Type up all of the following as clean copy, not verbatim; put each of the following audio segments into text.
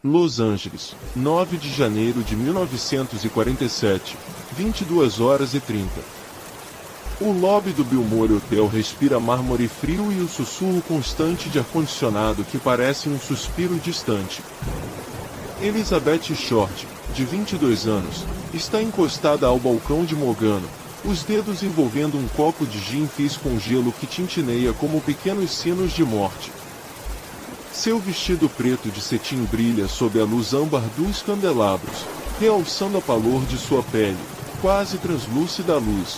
Los Angeles, 9 de janeiro de 1947, 22h30. O lobby do Biltmore Hotel respira mármore frio e o sussurro constante de ar-condicionado que parece um suspiro distante. Elizabeth Short, de 22 anos, está encostada ao balcão de Mogano, os dedos envolvendo um copo de gin fizz com gelo que tintineia como pequenos sinos de morte. Seu vestido preto de cetim brilha sob a luz âmbar dos candelabros, realçando a palor de sua pele, quase translúcida à luz.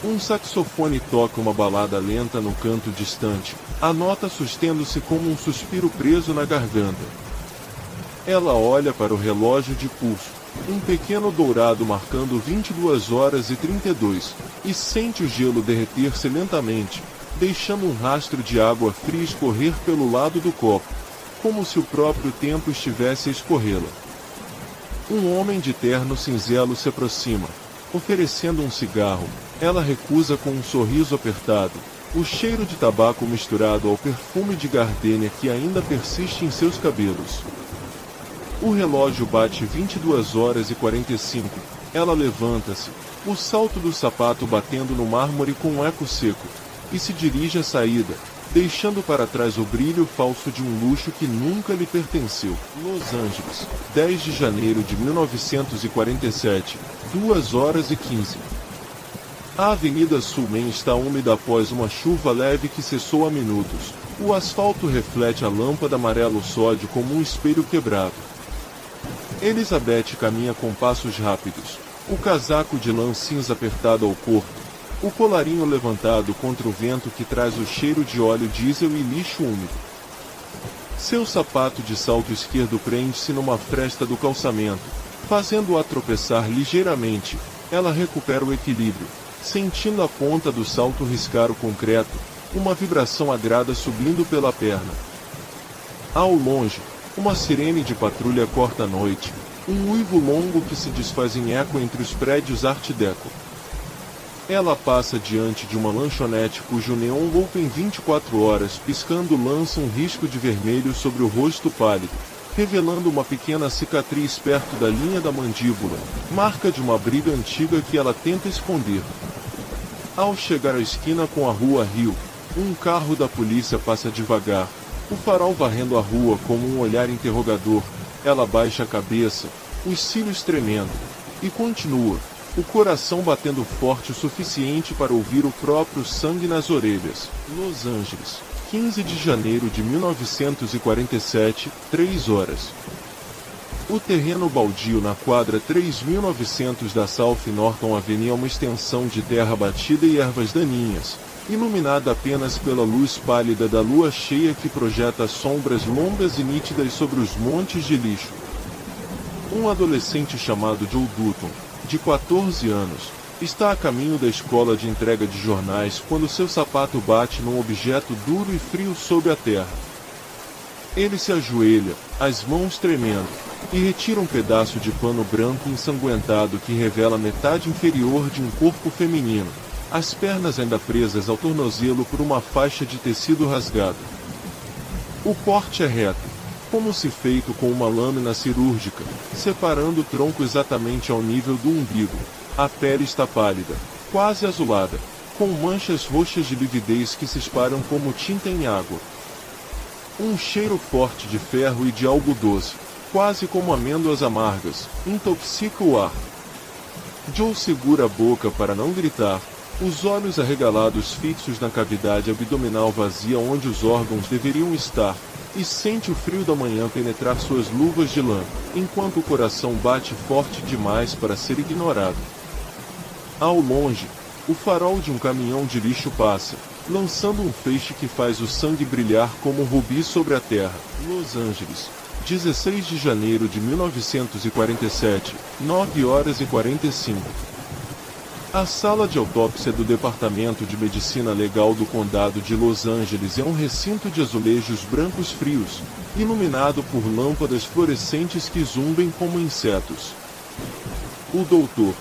Um saxofone toca uma balada lenta no canto distante, a nota sustendo-se como um suspiro preso na garganta. Ela olha para o relógio de pulso, um pequeno dourado marcando 22h32, e sente o gelo derreter-se lentamente, deixando um rastro de água fria escorrer pelo lado do copo, como se o próprio tempo estivesse a escorrê-la. Um homem de terno cinzelo se aproxima, oferecendo um cigarro. Ela recusa com um sorriso apertado, o cheiro de tabaco misturado ao perfume de gardênia que ainda persiste em seus cabelos. O relógio bate 22h45. Ela levanta-se, o salto do sapato batendo no mármore com um eco seco, e se dirige à saída, deixando para trás o brilho falso de um luxo que nunca lhe pertenceu. Los Angeles, 10 de janeiro de 1947, 2h15. A Avenida Sul Main está úmida após uma chuva leve que cessou há minutos. O asfalto reflete a lâmpada amarelo sódio como um espelho quebrado. Elizabeth caminha com passos rápidos, o casaco de lã cinza apertado ao corpo, o colarinho levantado contra o vento que traz o cheiro de óleo diesel e lixo úmido. Seu sapato de salto esquerdo prende-se numa fresta do calçamento, fazendo-a tropeçar ligeiramente. Ela recupera o equilíbrio, sentindo a ponta do salto riscar o concreto, uma vibração agrada subindo pela perna. Ao longe, uma sirene de patrulha corta a noite, um uivo longo que se desfaz em eco entre os prédios Art Deco. Ela passa diante de uma lanchonete cujo neon open 24 horas piscando lança um risco de vermelho sobre o rosto pálido, revelando uma pequena cicatriz perto da linha da mandíbula, marca de uma briga antiga que ela tenta esconder. Ao chegar à esquina com a rua Rio, um carro da polícia passa devagar, o farol varrendo a rua como um olhar interrogador. Ela baixa a cabeça, os cílios tremendo, e continua, o coração batendo forte o suficiente para ouvir o próprio sangue nas orelhas. Los Angeles, 15 de janeiro de 1947, 3h. O terreno baldio na quadra 3900 da South Norton Avenue é uma extensão de terra batida e ervas daninhas, iluminada apenas pela luz pálida da lua cheia que projeta sombras longas e nítidas sobre os montes de lixo. Um adolescente chamado Joe Dutton, de 14 anos, está a caminho da escola de entrega de jornais quando seu sapato bate num objeto duro e frio sob a terra. Ele se ajoelha, as mãos tremendo, e retira um pedaço de pano branco ensanguentado que revela a metade inferior de um corpo feminino, as pernas ainda presas ao tornozelo por uma faixa de tecido rasgado. O corte é reto, como se feito com uma lâmina cirúrgica, separando o tronco exatamente ao nível do umbigo. A pele está pálida, quase azulada, com manchas roxas de lividez que se espalham como tinta em água. Um cheiro forte de ferro e de algo doce, quase como amêndoas amargas, intoxica o ar. Joe segura a boca para não gritar, os olhos arregalados fixos na cavidade abdominal vazia onde os órgãos deveriam estar, e sente o frio da manhã penetrar suas luvas de lã, enquanto o coração bate forte demais para ser ignorado. Ao longe, o farol de um caminhão de lixo passa, lançando um feixe que faz o sangue brilhar como um rubi sobre a terra. Los Angeles, 16 de janeiro de 1947, 9h45. A sala de autópsia do Departamento de Medicina Legal do Condado de Los Angeles é um recinto de azulejos brancos frios, iluminado por lâmpadas fluorescentes que zumbem como insetos. O Dr.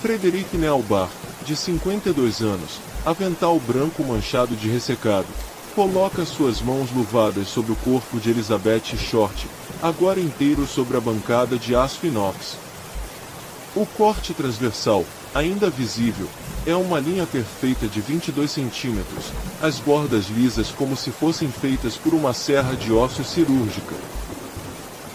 Frederick Nealbar, de 52 anos, avental branco manchado de ressecado, Coloca suas mãos luvadas sobre o corpo de Elizabeth Short, agora inteiro sobre a bancada de aço inox. O corte transversal, ainda visível, é uma linha perfeita de 22 centímetros, as bordas lisas como se fossem feitas por uma serra de ossos cirúrgica.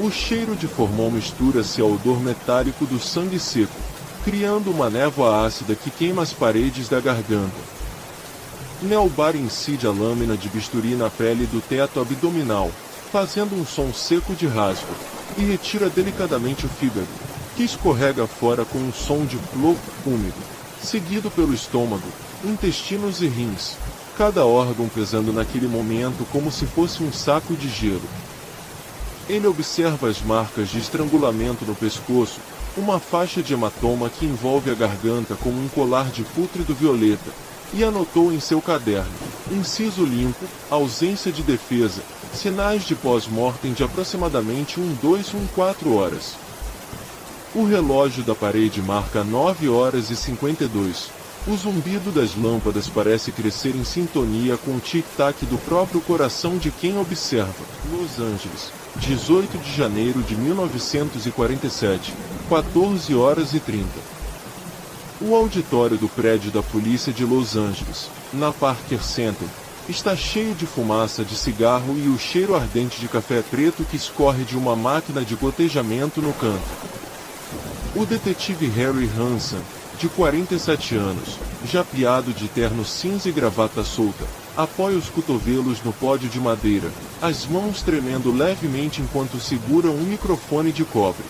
O cheiro de formol mistura-se ao odor metálico do sangue seco, criando uma névoa ácida que queima as paredes da garganta. Nelbar incide a lâmina de bisturi na pele do teto abdominal, fazendo um som seco de rasgo, e retira delicadamente o fígado, que escorrega fora com um som de plop úmido, seguido pelo estômago, intestinos e rins, cada órgão pesando naquele momento como se fosse um saco de gelo. Ele observa as marcas de estrangulamento no pescoço, uma faixa de hematoma que envolve a garganta como um colar de pútrido violeta, e anotou em seu caderno: inciso limpo, ausência de defesa, sinais de pós-mortem de aproximadamente 1214 horas. O relógio da parede marca 9 horas e 52. O zumbido das lâmpadas parece crescer em sintonia com o tic-tac do próprio coração de quem observa. Los Angeles, 18 de janeiro de 1947, 14 horas e 30. O auditório do prédio da polícia de Los Angeles, na Parker Center, está cheio de fumaça de cigarro e o cheiro ardente de café preto que escorre de uma máquina de gotejamento no canto. O detetive Harry Hansen, de 47 anos, japeado de terno cinza e gravata solta, apoia os cotovelos no pódio de madeira, as mãos tremendo levemente enquanto segura um microfone de cobre.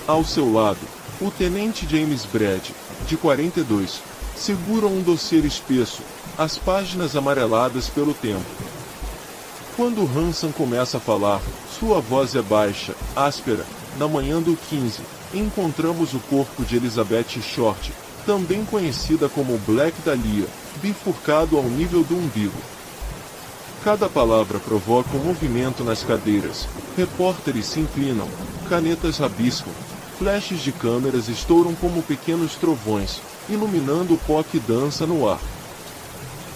Ao seu lado, o tenente James Brad, de 42, segura um dossiê espesso, as páginas amareladas pelo tempo. Quando Hansen começa a falar, sua voz é baixa, áspera. Na manhã do 15, encontramos o corpo de Elizabeth Short, também conhecida como Black Dahlia, bifurcado ao nível do umbigo. Cada palavra provoca um movimento nas cadeiras, repórteres se inclinam, canetas rabiscam, flashes de câmeras estouram como pequenos trovões, iluminando o pó que dança no ar.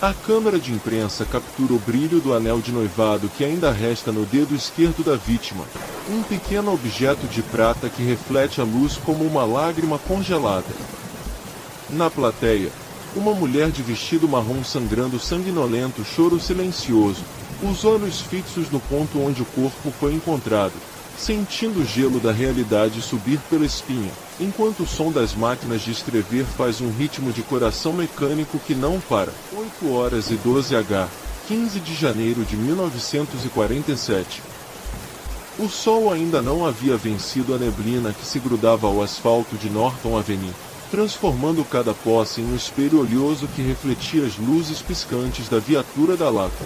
A câmera de imprensa captura o brilho do anel de noivado que ainda resta no dedo esquerdo da vítima, um pequeno objeto de prata que reflete a luz como uma lágrima congelada. Na plateia, uma mulher de vestido marrom sangrando sanguinolento choro silencioso, os olhos fixos no ponto onde o corpo foi encontrado, sentindo o gelo da realidade subir pela espinha, enquanto o som das máquinas de escrever faz um ritmo de coração mecânico que não para. 8 horas e 12 h, 15 de janeiro de 1947. O sol ainda não havia vencido a neblina que se grudava ao asfalto de Norton Avenue, transformando cada posse em um espelho oleoso que refletia as luzes piscantes da viatura da Lapa.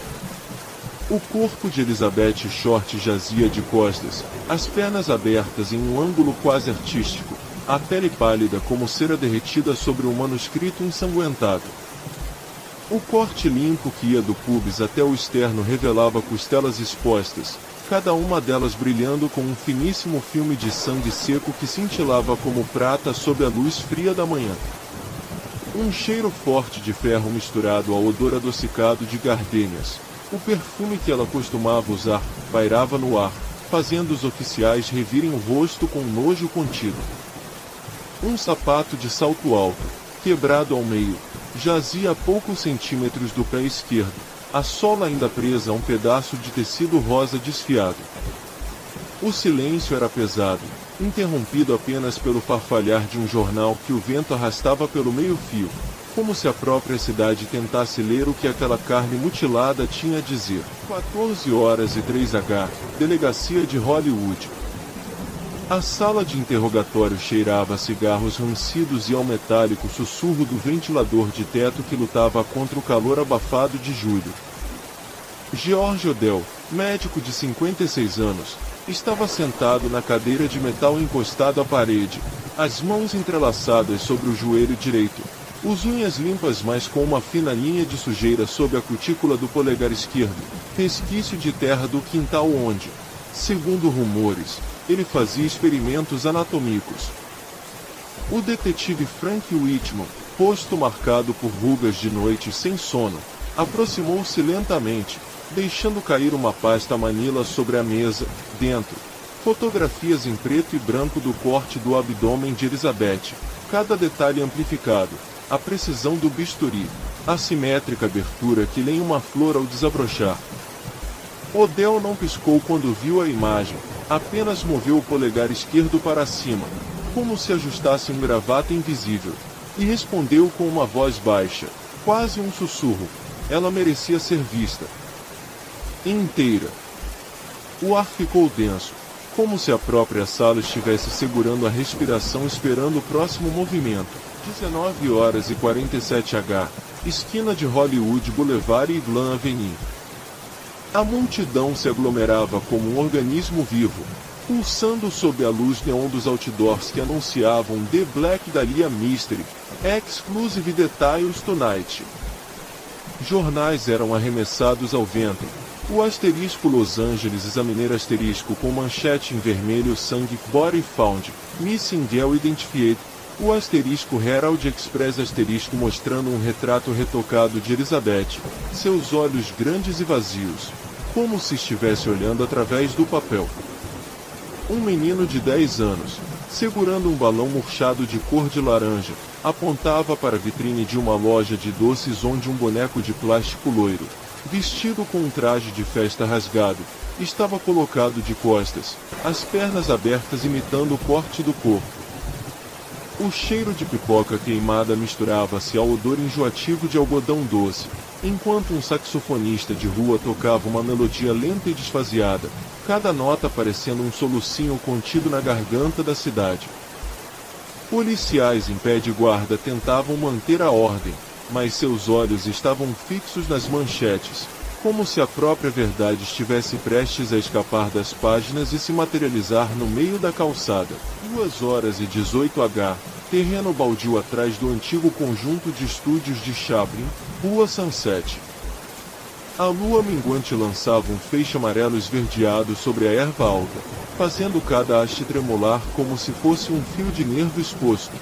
O corpo de Elizabeth Short jazia de costas, as pernas abertas em um ângulo quase artístico, a pele pálida como cera derretida sobre um manuscrito ensanguentado. O corte limpo que ia do pubis até o externo revelava costelas expostas, cada uma delas brilhando com um finíssimo filme de sangue seco que cintilava como prata sob a luz fria da manhã. Um cheiro forte de ferro misturado ao odor adocicado de gardênias, o perfume que ela costumava usar, pairava no ar, fazendo os oficiais revirem o rosto com nojo contido. Um sapato de salto alto, quebrado ao meio, jazia a poucos centímetros do pé esquerdo, a sola ainda presa a um pedaço de tecido rosa desfiado. O silêncio era pesado, interrompido apenas pelo farfalhar de um jornal que o vento arrastava pelo meio-fio, como se a própria cidade tentasse ler o que aquela carne mutilada tinha a dizer. 14 horas e 3 h, Delegacia de Hollywood. A sala de interrogatório cheirava a cigarros rancidos e ao metálico sussurro do ventilador de teto que lutava contra o calor abafado de julho. George Odell, médico de 56 anos, estava sentado na cadeira de metal encostado à parede, as mãos entrelaçadas sobre o joelho direito, as unhas limpas mas com uma fina linha de sujeira sob a cutícula do polegar esquerdo, resquício de terra do quintal onde, segundo rumores, ele fazia experimentos anatômicos. O detetive Frank Whitman, rosto marcado por rugas de noites sem sono, Aproximou-se lentamente, deixando cair uma pasta manila sobre a mesa. Dentro, fotografias em preto e branco do corte do abdômen de Elizabeth, cada detalhe amplificado, a precisão do bisturi, a simétrica abertura que nem uma flor ao desabrochar. Odell não piscou quando viu a imagem, apenas moveu o polegar esquerdo para cima, como se ajustasse um gravata invisível, e respondeu com uma voz baixa, quase um sussurro: ela merecia ser vista. Inteira. O ar ficou denso, como se a própria sala estivesse segurando a respiração esperando o próximo movimento. 19h47h, esquina de Hollywood Boulevard e Glam Avenue. A multidão se aglomerava como um organismo vivo, pulsando sob a luz neon dos outdoors que anunciavam The Black Dahlia Mystery, Exclusive Details Tonight. Jornais eram arremessados ao vento. O asterisco Los Angeles Examiner asterisco com manchete em vermelho sangue Body Found, Missing Girl Identified. O asterisco Herald Express asterisco mostrando um retrato retocado de Elizabeth, seus olhos grandes e vazios, como se estivesse olhando através do papel. Um menino de 10 anos, segurando um balão murchado de cor de laranja, apontava para a vitrine de uma loja de doces onde um boneco de plástico loiro, vestido com um traje de festa rasgado, estava colocado de costas, as pernas abertas imitando o corte do corpo. O cheiro de pipoca queimada misturava-se ao odor enjoativo de algodão doce, enquanto um saxofonista de rua tocava uma melodia lenta e desfaseada, cada nota parecendo um solucinho contido na garganta da cidade. Policiais em pé de guarda tentavam manter a ordem, mas seus olhos estavam fixos nas manchetes, como se a própria verdade estivesse prestes a escapar das páginas e se materializar no meio da calçada. 2h18h, terreno baldio atrás do antigo conjunto de estúdios de Chaplin, Rua Sunset. A lua minguante lançava um feixe amarelo esverdeado sobre a erva alta, fazendo cada haste tremular como se fosse um fio de nervo exposto.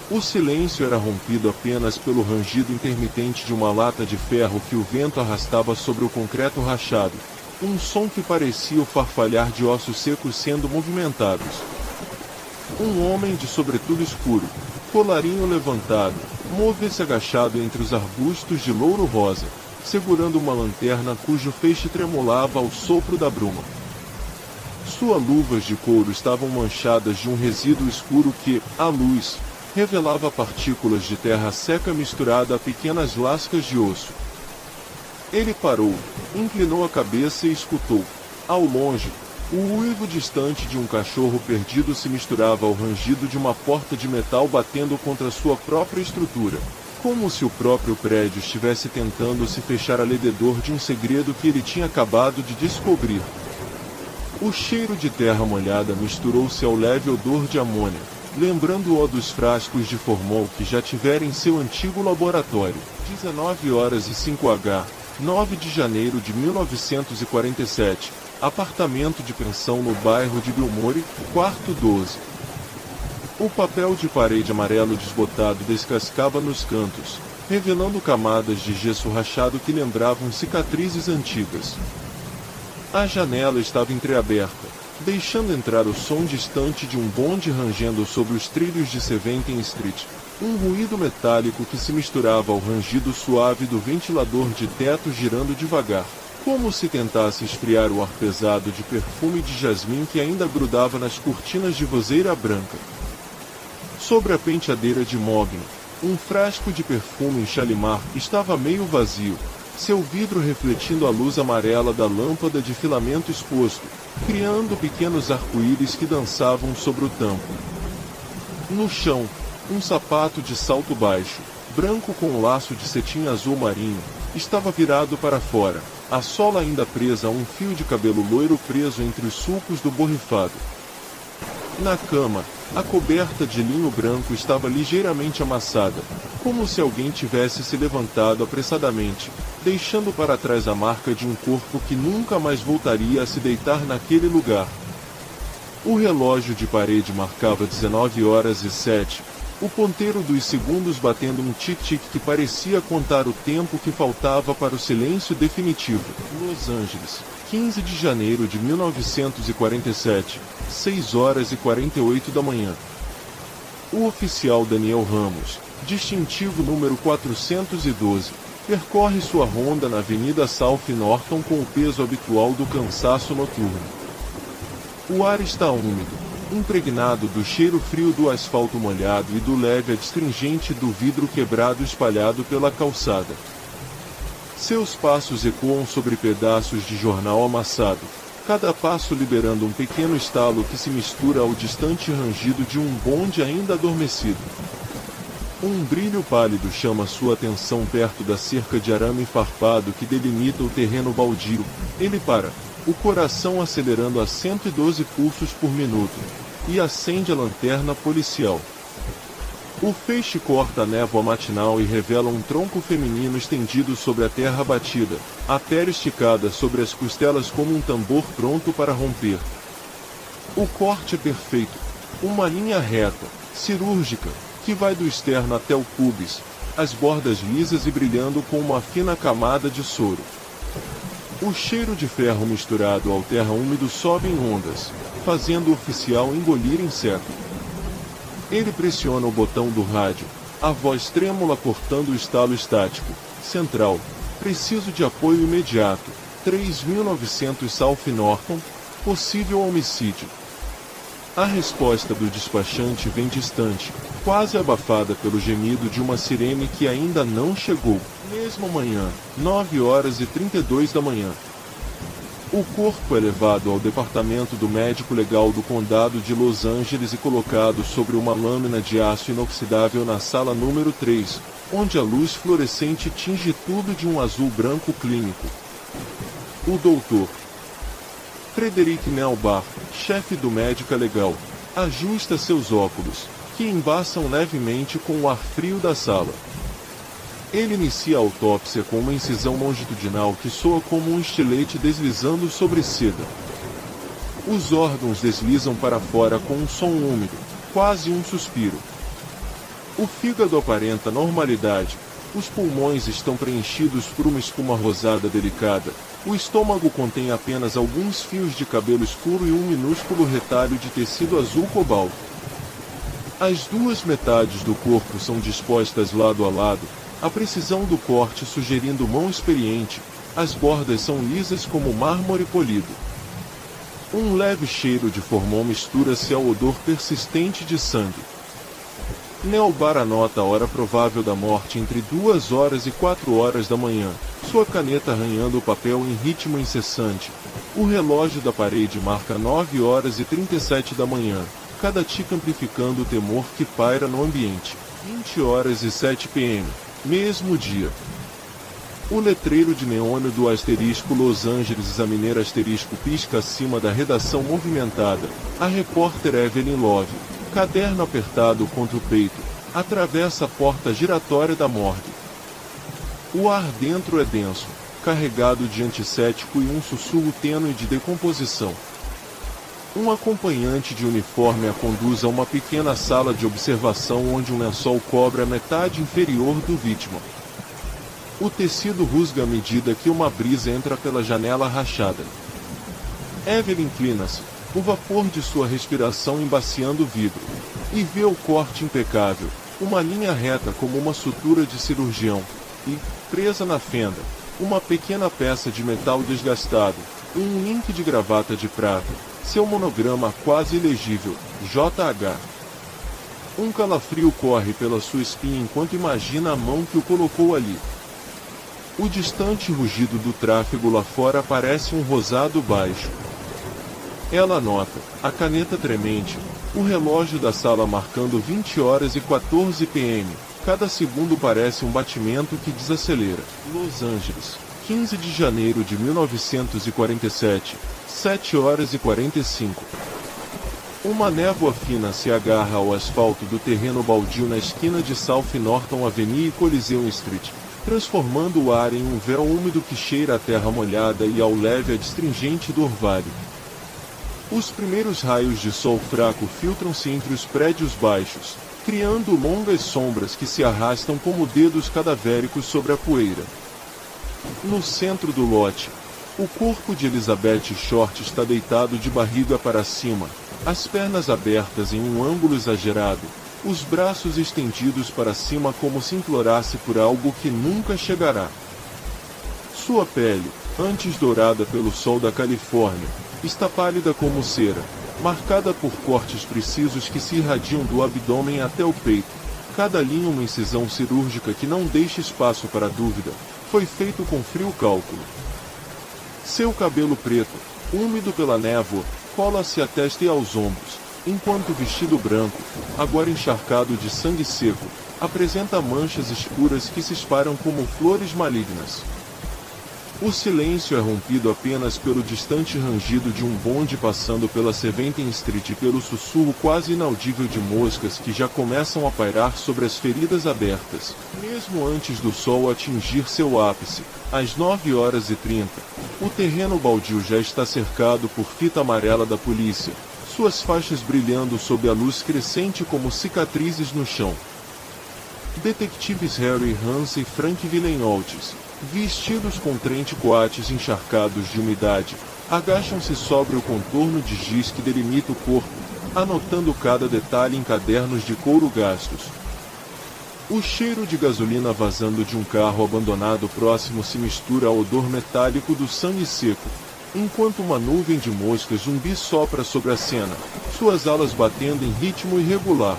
O silêncio era rompido apenas pelo rangido intermitente de uma lata de ferro que o vento arrastava sobre o concreto rachado, um som que parecia o farfalhar de ossos secos sendo movimentados. Um homem de sobretudo escuro, colarinho levantado, move-se agachado entre os arbustos de louro rosa, segurando uma lanterna cujo feixe tremulava ao sopro da bruma. Suas luvas de couro estavam manchadas de um resíduo escuro que, à luz, revelava partículas de terra seca misturada a pequenas lascas de osso. Ele parou, inclinou a cabeça e escutou. Ao longe, o uivo distante de um cachorro perdido se misturava ao rangido de uma porta de metal batendo contra sua própria estrutura, como se o próprio prédio estivesse tentando se fechar alrededor de um segredo que ele tinha acabado de descobrir. O cheiro de terra molhada misturou-se ao leve odor de amônia, lembrando-o dos frascos de formol que já tivera em seu antigo laboratório. 19h05h, 9 de janeiro de 1947, apartamento de pensão no bairro de Bilmore, quarto 12. O papel de parede amarelo desbotado descascava nos cantos, revelando camadas de gesso rachado que lembravam cicatrizes antigas. A janela estava entreaberta, deixando entrar o som distante de um bonde rangendo sobre os trilhos de Seventeen Street, um ruído metálico que se misturava ao rangido suave do ventilador de teto girando devagar, como se tentasse esfriar o ar pesado de perfume de jasmim que ainda grudava nas cortinas de vozeira branca. Sobre a penteadeira de mogno, um frasco de perfume em Shalimar estava meio vazio, seu vidro refletindo a luz amarela da lâmpada de filamento exposto, criando pequenos arco-íris que dançavam sobre o tampo. No chão, um sapato de salto baixo, branco com um laço de cetim azul marinho, estava virado para fora, a sola ainda presa a um fio de cabelo loiro preso entre os sulcos do borrifado. Na cama, a coberta de linho branco estava ligeiramente amassada, como se alguém tivesse se levantado apressadamente, deixando para trás a marca de um corpo que nunca mais voltaria a se deitar naquele lugar. O relógio de parede marcava 19h07, O ponteiro dos segundos batendo um tic-tic que parecia contar o tempo que faltava para o silêncio definitivo. Los Angeles, 15 de janeiro de 1947, 6 horas e 48 da manhã. O oficial Daniel Ramos, distintivo número 412, percorre sua ronda na Avenida South Norton com o peso habitual do cansaço noturno. O ar está úmido, impregnado do cheiro frio do asfalto molhado e do leve adstringente do vidro quebrado espalhado pela calçada. Seus passos ecoam sobre pedaços de jornal amassado, cada passo liberando um pequeno estalo que se mistura ao distante rangido de um bonde ainda adormecido. Um brilho pálido chama sua atenção perto da cerca de arame farpado que delimita o terreno baldio. Ele para, o coração acelerando a 112 pulsos por minuto, e acende a lanterna policial. O feixe corta a névoa matinal e revela um tronco feminino estendido sobre a terra batida, a pele esticada sobre as costelas como um tambor pronto para romper. O corte é perfeito, uma linha reta, cirúrgica, que vai do externo até o pubis, as bordas lisas e brilhando com uma fina camada de soro. O cheiro de ferro misturado ao terra úmido sobe em ondas, fazendo o oficial engolir em seco. Ele pressiona o botão do rádio, a voz trêmula cortando o estalo estático. Central, preciso de apoio imediato, 3900 South Norton, possível homicídio. A resposta do despachante vem distante, quase abafada pelo gemido de uma sirene que ainda não chegou. Mesmo amanhã, 9 horas e 32 da manhã. O corpo é levado ao departamento do médico legal do condado de Los Angeles e colocado sobre uma lâmina de aço inoxidável na sala número 3, onde a luz fluorescente tinge tudo de um azul branco clínico. O doutor Frederick Nelbar, chefe do médico legal, ajusta seus óculos, que embaçam levemente com o ar frio da sala. Ele inicia a autópsia com uma incisão longitudinal que soa como um estilete deslizando sobre seda. Os órgãos deslizam para fora com um som úmido, quase um suspiro. O fígado aparenta normalidade, os pulmões estão preenchidos por uma espuma rosada delicada, o estômago contém apenas alguns fios de cabelo escuro e um minúsculo retalho de tecido azul cobalto. As duas metades do corpo são dispostas lado a lado, a precisão do corte sugerindo mão experiente, as bordas são lisas como mármore polido. Um leve cheiro de formol mistura-se ao odor persistente de sangue. Nelbar anota a hora provável da morte entre 2 horas e 4 horas da manhã, sua caneta arranhando o papel em ritmo incessante. O relógio da parede marca 9 horas e 37 da manhã, cada tica amplificando o temor que paira no ambiente. 20 horas e 7 p.m., mesmo dia. O letreiro de neônio do asterisco Los Angeles Examiner asterisco pisca acima da redação movimentada. A repórter Evelyn Love, caderno apertado contra o peito, atravessa a porta giratória da morgue. O ar dentro é denso, carregado de antisséptico e um sussurro tênue de decomposição. Um acompanhante de uniforme a conduz a uma pequena sala de observação onde um lençol cobre a metade inferior do vítima. O tecido rusga à medida que uma brisa entra pela janela rachada. Evelyn inclina-se, o vapor de sua respiração embaciando o vidro, e vê o corte impecável, uma linha reta como uma sutura de cirurgião, e, presa na fenda, uma pequena peça de metal desgastado, um link de gravata de prata, seu monograma quase ilegível, JH. Um calafrio corre pela sua espinha enquanto imagina a mão que o colocou ali. O distante rugido do tráfego lá fora parece um rosado baixo. Ela nota, a caneta tremente, o relógio da sala marcando 20 horas e 14 p.m. Cada segundo parece um batimento que desacelera. Los Angeles, 15 de janeiro de 1947, 7 horas e 45. Uma névoa fina se agarra ao asfalto do terreno baldio na esquina de South Norton Avenue e Coliseum Street, transformando o ar em um véu úmido que cheira a terra molhada e ao leve adstringente do orvalho. Os primeiros raios de sol fraco filtram-se entre os prédios baixos, criando longas sombras que se arrastam como dedos cadavéricos sobre a poeira. No centro do lote, o corpo de Elizabeth Short está deitado de barriga para cima, as pernas abertas em um ângulo exagerado, os braços estendidos para cima como se implorasse por algo que nunca chegará. Sua pele, antes dourada pelo sol da Califórnia, está pálida como cera, marcada por cortes precisos que se irradiam do abdômen até o peito, cada linha uma incisão cirúrgica que não deixa espaço para dúvida, foi feito com frio cálculo. Seu cabelo preto, úmido pela névoa, cola-se à testa e aos ombros, enquanto o vestido branco, agora encharcado de sangue seco, apresenta manchas escuras que se espalham como flores malignas. O silêncio é rompido apenas pelo distante rangido de um bonde passando pela Seventeen Street e pelo sussurro quase inaudível de moscas que já começam a pairar sobre as feridas abertas. Mesmo antes do sol atingir seu ápice, às 9h30, o terreno baldio já está cercado por fita amarela da polícia, suas faixas brilhando sob a luz crescente como cicatrizes no chão. Detetives Harry Hansen e Frank Villeneuve, vestidos com trench-coates encharcados de umidade, agacham-se sobre o contorno de giz que delimita o corpo, anotando cada detalhe em cadernos de couro gastos. O cheiro de gasolina vazando de um carro abandonado próximo se mistura ao odor metálico do sangue seco, enquanto uma nuvem de moscas zumbi sopra sobre a cena, suas alas batendo em ritmo irregular.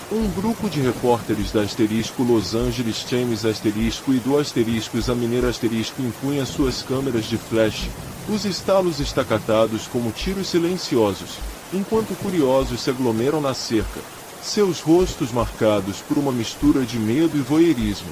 Um grupo de repórteres da asterisco Los Angeles Times asterisco e do asterisco Examiner asterisco empunha suas câmeras de flash, os estalos estacatados como tiros silenciosos, enquanto curiosos se aglomeram na cerca, seus rostos marcados por uma mistura de medo e voyeurismo.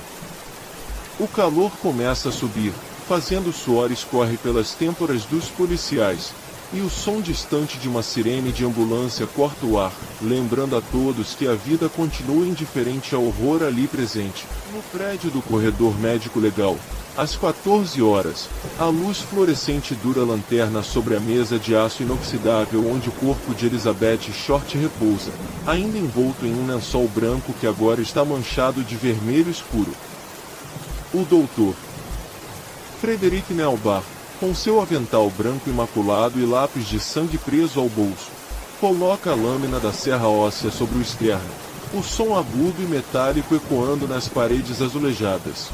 O calor começa a subir, fazendo o suor escorrer pelas têmporas dos policiais, e o som distante de uma sirene de ambulância corta o ar, lembrando a todos que a vida continua indiferente ao horror ali presente. No prédio do corredor médico legal, às 14 horas, a luz fluorescente dura a lanterna sobre a mesa de aço inoxidável onde o corpo de Elizabeth Short repousa, ainda envolto em um lençol branco que agora está manchado de vermelho escuro. O doutor Frederick Nelbar, com seu avental branco imaculado e lápis de sangue preso ao bolso, coloca a lâmina da serra óssea sobre o externo, o som agudo e metálico ecoando nas paredes azulejadas.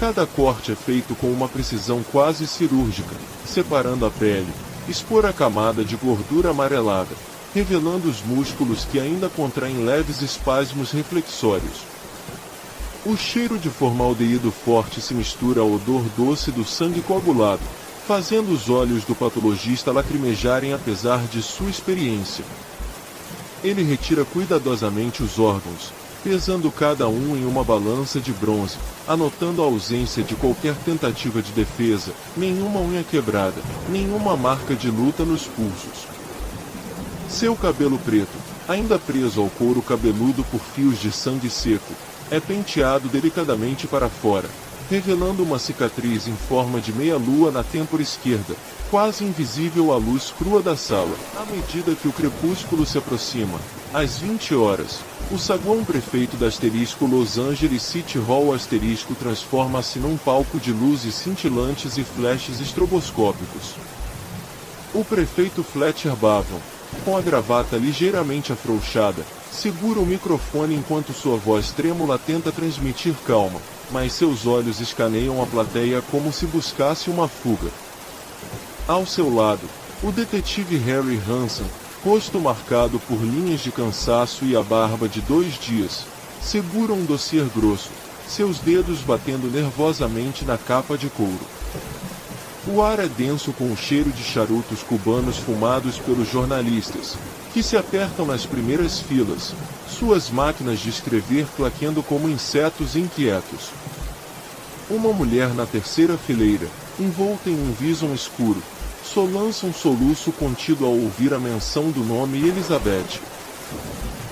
Cada corte é feito com uma precisão quase cirúrgica, separando a pele, expor a camada de gordura amarelada, revelando os músculos que ainda contraem leves espasmos reflexórios. O cheiro de formaldeído forte se mistura ao odor doce do sangue coagulado, fazendo os olhos do patologista lacrimejarem apesar de sua experiência. Ele retira cuidadosamente os órgãos, pesando cada um em uma balança de bronze, anotando a ausência de qualquer tentativa de defesa, nenhuma unha quebrada, nenhuma marca de luta nos pulsos. Seu cabelo preto, ainda preso ao couro cabeludo por fios de sangue seco, é penteado delicadamente para fora, revelando uma cicatriz em forma de meia-lua na têmpora esquerda, quase invisível à luz crua da sala. À medida que o crepúsculo se aproxima, às 20 horas, o saguão prefeito da asterisco Los Angeles City Hall asterisco transforma-se num palco de luzes cintilantes e flashes estroboscópicos. O prefeito Fletcher Bavon, com a gravata ligeiramente afrouxada, segura o microfone enquanto sua voz trêmula tenta transmitir calma, mas seus olhos escaneiam a plateia como se buscasse uma fuga. Ao seu lado, o detetive Harry Hansen, rosto marcado por linhas de cansaço e a barba de 2 dias, segura um dossiê grosso, seus dedos batendo nervosamente na capa de couro. O ar é denso com o cheiro de charutos cubanos fumados pelos jornalistas, que se apertam nas primeiras filas, suas máquinas de escrever claqueando como insetos inquietos. Uma mulher na terceira fileira, envolta em um vison escuro, lança um soluço contido ao ouvir a menção do nome Elizabeth.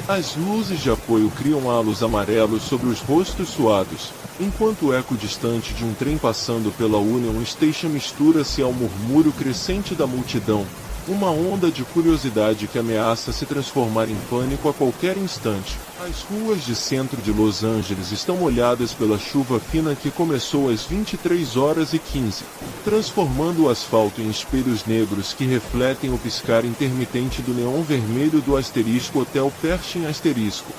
As luzes de apoio criam halos amarelos sobre os rostos suados, enquanto o eco distante de um trem passando pela Union Station mistura-se ao murmúrio crescente da multidão, Uma onda de curiosidade que ameaça se transformar em pânico a qualquer instante. As ruas de centro de Los Angeles estão molhadas pela chuva fina que começou às 23h15, transformando o asfalto em espelhos negros que refletem o piscar intermitente do neon vermelho do asterisco Hotel Pershing asterisco.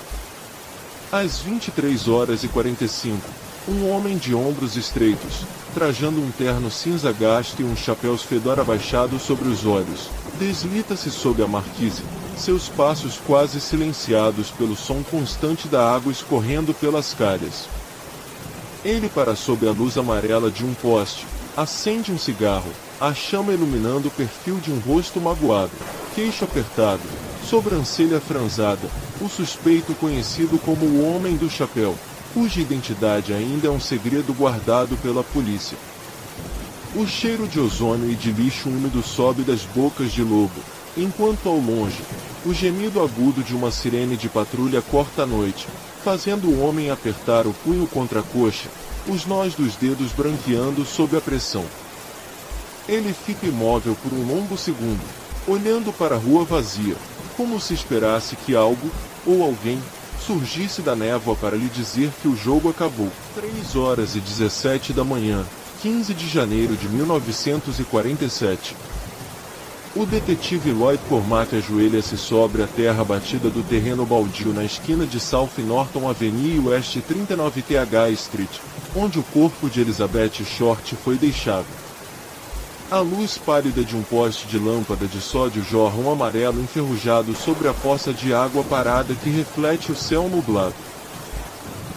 Às 23h45, um homem de ombros estreitos, trajando um terno cinza gasto e um chapéu fedora abaixado sobre os olhos, desliza-se sob a marquise, seus passos quase silenciados pelo som constante da água escorrendo pelas calhas. Ele para sob a luz amarela de um poste, acende um cigarro, a chama iluminando o perfil de um rosto magoado, queixo apertado, sobrancelha franzada, o suspeito conhecido como o Homem do Chapéu, cuja identidade ainda é um segredo guardado pela polícia. O cheiro de ozônio e de lixo úmido sobe das bocas de lobo, enquanto ao longe, o gemido agudo de uma sirene de patrulha corta a noite, fazendo o homem apertar o punho contra a coxa, os nós dos dedos branqueando sob a pressão. Ele fica imóvel por um longo segundo, olhando para a rua vazia, como se esperasse que algo, ou alguém, surgisse da névoa para lhe dizer que o jogo acabou. 3h17 da manhã, 15 de janeiro de 1947. O detetive Lloyd Cormack ajoelha-se sobre a terra batida do terreno baldio na esquina de South Norton Avenue e West 39th Street, onde o corpo de Elizabeth Short foi deixado. A luz pálida de um poste de lâmpada de sódio jorra um amarelo enferrujado sobre a poça de água parada que reflete o céu nublado.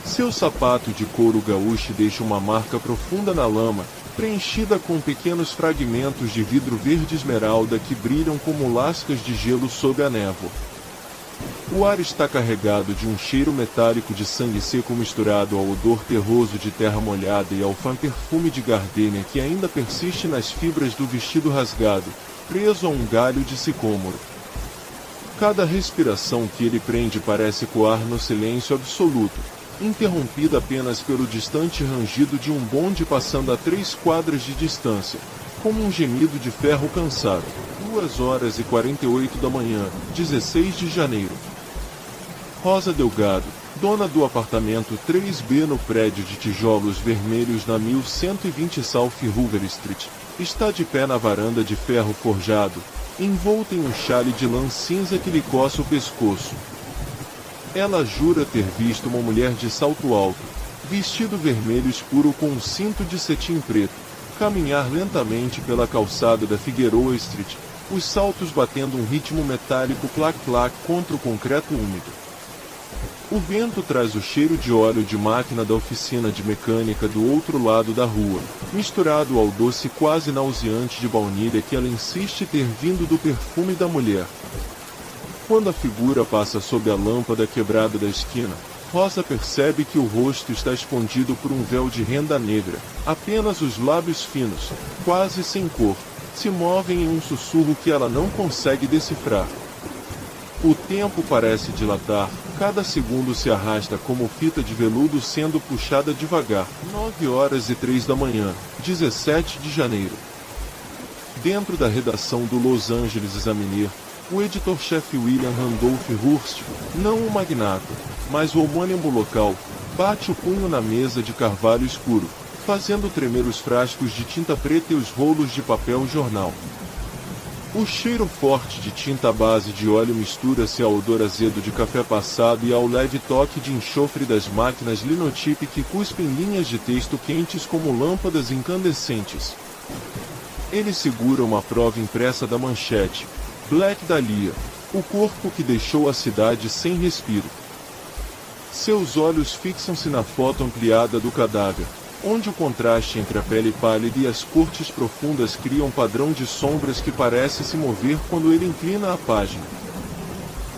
Seu sapato de couro gaúcho deixa uma marca profunda na lama, preenchida com pequenos fragmentos de vidro verde esmeralda que brilham como lascas de gelo sob a névoa. O ar está carregado de um cheiro metálico de sangue seco misturado ao odor terroso de terra molhada e ao perfume de gardênia que ainda persiste nas fibras do vestido rasgado, preso a um galho de sicômoro. Cada respiração que ele prende parece coar no silêncio absoluto, interrompida apenas pelo distante rangido de um bonde passando a 3 quadras de distância, como um gemido de ferro cansado. 2h48 da manhã, 16 de janeiro. Rosa Delgado, dona do apartamento 3B no prédio de tijolos vermelhos na 1120 South Hoover Street, está de pé na varanda de ferro forjado, envolta em um chale de lã cinza que lhe coça o pescoço. Ela jura ter visto uma mulher de salto alto, vestido vermelho escuro com um cinto de cetim preto, caminhar lentamente pela calçada da Figueroa Street, os saltos batendo um ritmo metálico clac-clac contra o concreto úmido. O vento traz o cheiro de óleo de máquina da oficina de mecânica do outro lado da rua, misturado ao doce quase nauseante de baunilha que ela insiste ter vindo do perfume da mulher. Quando a figura passa sob a lâmpada quebrada da esquina, Rosa percebe que o rosto está escondido por um véu de renda negra. Apenas os lábios finos, quase sem cor, se movem em um sussurro que ela não consegue decifrar. O tempo parece dilatar, cada segundo se arrasta como fita de veludo sendo puxada devagar. 9h03 da manhã, 17 de janeiro. Dentro da redação do Los Angeles Examiner, o editor-chefe William Randolph Hearst, não o magnata, mas o homônimo local, bate o punho na mesa de carvalho escuro, fazendo tremer os frascos de tinta preta e os rolos de papel jornal. O cheiro forte de tinta à base de óleo mistura-se ao odor azedo de café passado e ao leve toque de enxofre das máquinas linotype que cuspem linhas de texto quentes como lâmpadas incandescentes. Ele segura uma prova impressa da manchete: Black Dahlia, o corpo que deixou a cidade sem respiro. Seus olhos fixam-se na foto ampliada do cadáver, onde o contraste entre a pele pálida e as cortes profundas cria um padrão de sombras que parece se mover quando ele inclina a página.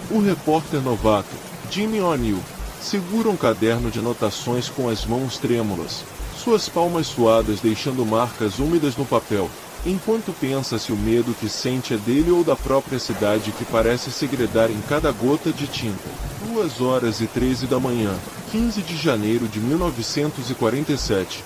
O repórter novato, Jimmy O'Neill, segura um caderno de anotações com as mãos trêmulas, suas palmas suadas deixando marcas úmidas no papel, enquanto pensa se o medo que sente é dele ou da própria cidade que parece segredar em cada gota de tinta. 2h13 da manhã, 15 de janeiro de 1947.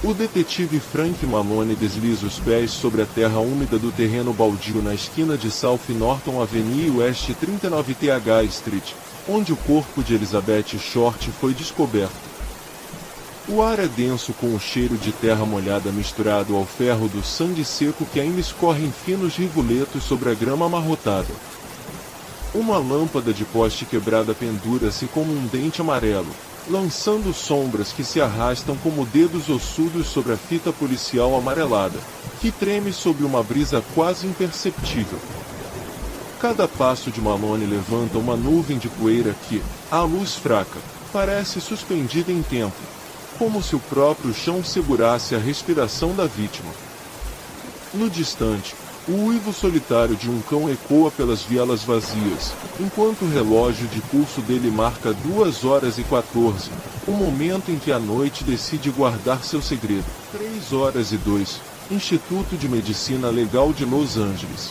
O detetive Frank Malone desliza os pés sobre a terra úmida do terreno baldio na esquina de South Norton Avenue e West 39th Street, onde o corpo de Elizabeth Short foi descoberto. O ar é denso com o cheiro de terra molhada misturado ao ferro do sangue seco que ainda escorre em finos rivuletos sobre a grama amarrotada. Uma lâmpada de poste quebrada pendura-se como um dente amarelo, lançando sombras que se arrastam como dedos ossudos sobre a fita policial amarelada, que treme sob uma brisa quase imperceptível. Cada passo de Malone levanta uma nuvem de poeira que, à luz fraca, parece suspendida em tempo, como se o próprio chão segurasse a respiração da vítima. No distante, o uivo solitário de um cão ecoa pelas vielas vazias, enquanto o relógio de pulso dele marca 2h14, o momento em que a noite decide guardar seu segredo. 3h02, Instituto de Medicina Legal de Los Angeles.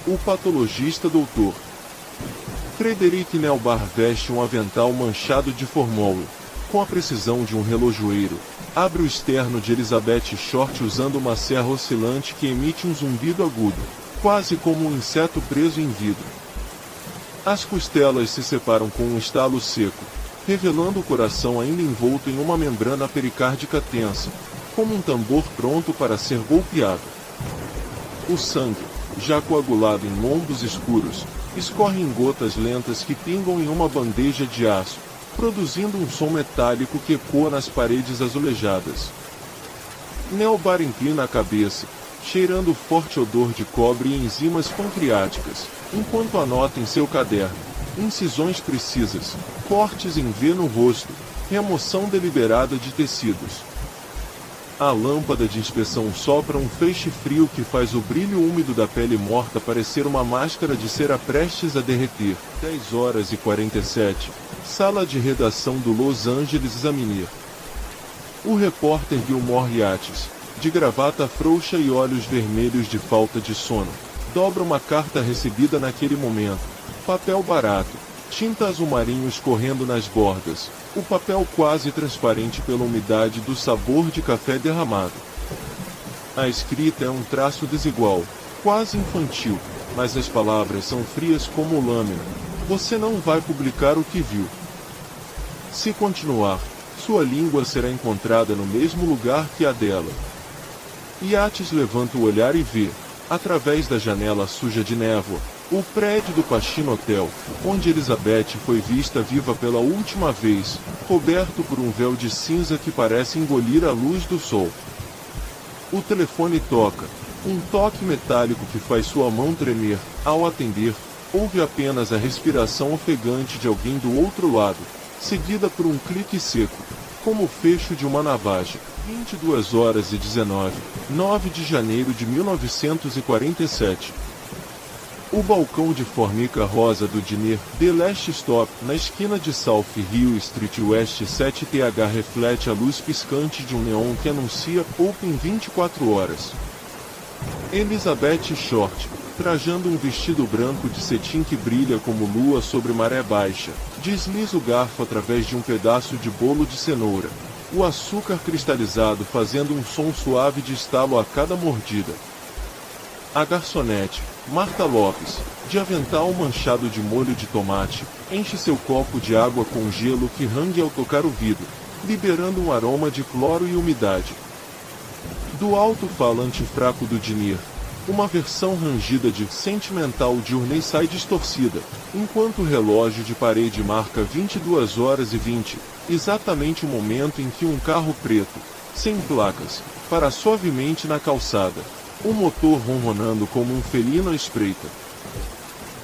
O patologista Dr. Frederick Nelbar veste um avental manchado de formol. Com a precisão de um relojoeiro, abre o externo de Elizabeth Short usando uma serra oscilante que emite um zumbido agudo, quase como um inseto preso em vidro. As costelas se separam com um estalo seco, revelando o coração ainda envolto em uma membrana pericárdica tensa, como um tambor pronto para ser golpeado. O sangue, já coagulado em lombos escuros, escorre em gotas lentas que pingam em uma bandeja de aço, produzindo um som metálico que ecoa nas paredes azulejadas. Nelbar inclina a cabeça, cheirando o forte odor de cobre e enzimas pancreáticas, enquanto anota em seu caderno: incisões precisas, cortes em V no rosto, remoção deliberada de tecidos. A lâmpada de inspeção sopra um feixe frio que faz o brilho úmido da pele morta parecer uma máscara de cera prestes a derreter. 10h47, Sala de redação do Los Angeles Examiner. O repórter Gilmore Yates, de gravata frouxa e olhos vermelhos de falta de sono, dobra uma carta recebida naquele momento. Papel barato, tinta azul marinho escorrendo nas bordas, o papel quase transparente pela umidade do sabor de café derramado. A escrita é um traço desigual, quase infantil, mas as palavras são frias como lâmina. Você não vai publicar o que viu. Se continuar, sua língua será encontrada no mesmo lugar que a dela. Yates levanta o olhar e vê, através da janela suja de névoa, o prédio do Pacino Hotel, onde Elizabeth foi vista viva pela última vez, coberto por um véu de cinza que parece engolir a luz do sol. O telefone toca, um toque metálico que faz sua mão tremer. Ao atender, ouve apenas a respiração ofegante de alguém do outro lado, seguida por um clique seco, como o fecho de uma navaja. 22h19, 9 de janeiro de 1947. O balcão de formica rosa do diner The Last Stop, na esquina de South Hill Street West 7th reflete a luz piscante de um neon que anuncia Open 24 horas. Elizabeth Short, trajando um vestido branco de cetim que brilha como lua sobre maré baixa, desliza o garfo através de um pedaço de bolo de cenoura, o açúcar cristalizado fazendo um som suave de estalo a cada mordida. A garçonete, Marta Lopes, de avental manchado de molho de tomate, enche seu copo de água com gelo que rangue ao tocar o vidro, liberando um aroma de cloro e umidade. Do alto-falante fraco do diner, uma versão rangida de Sentimental Journey sai distorcida, enquanto o relógio de parede marca 22h20, exatamente o momento em que um carro preto, sem placas, para suavemente na calçada, o motor ronronando como um felino à espreita.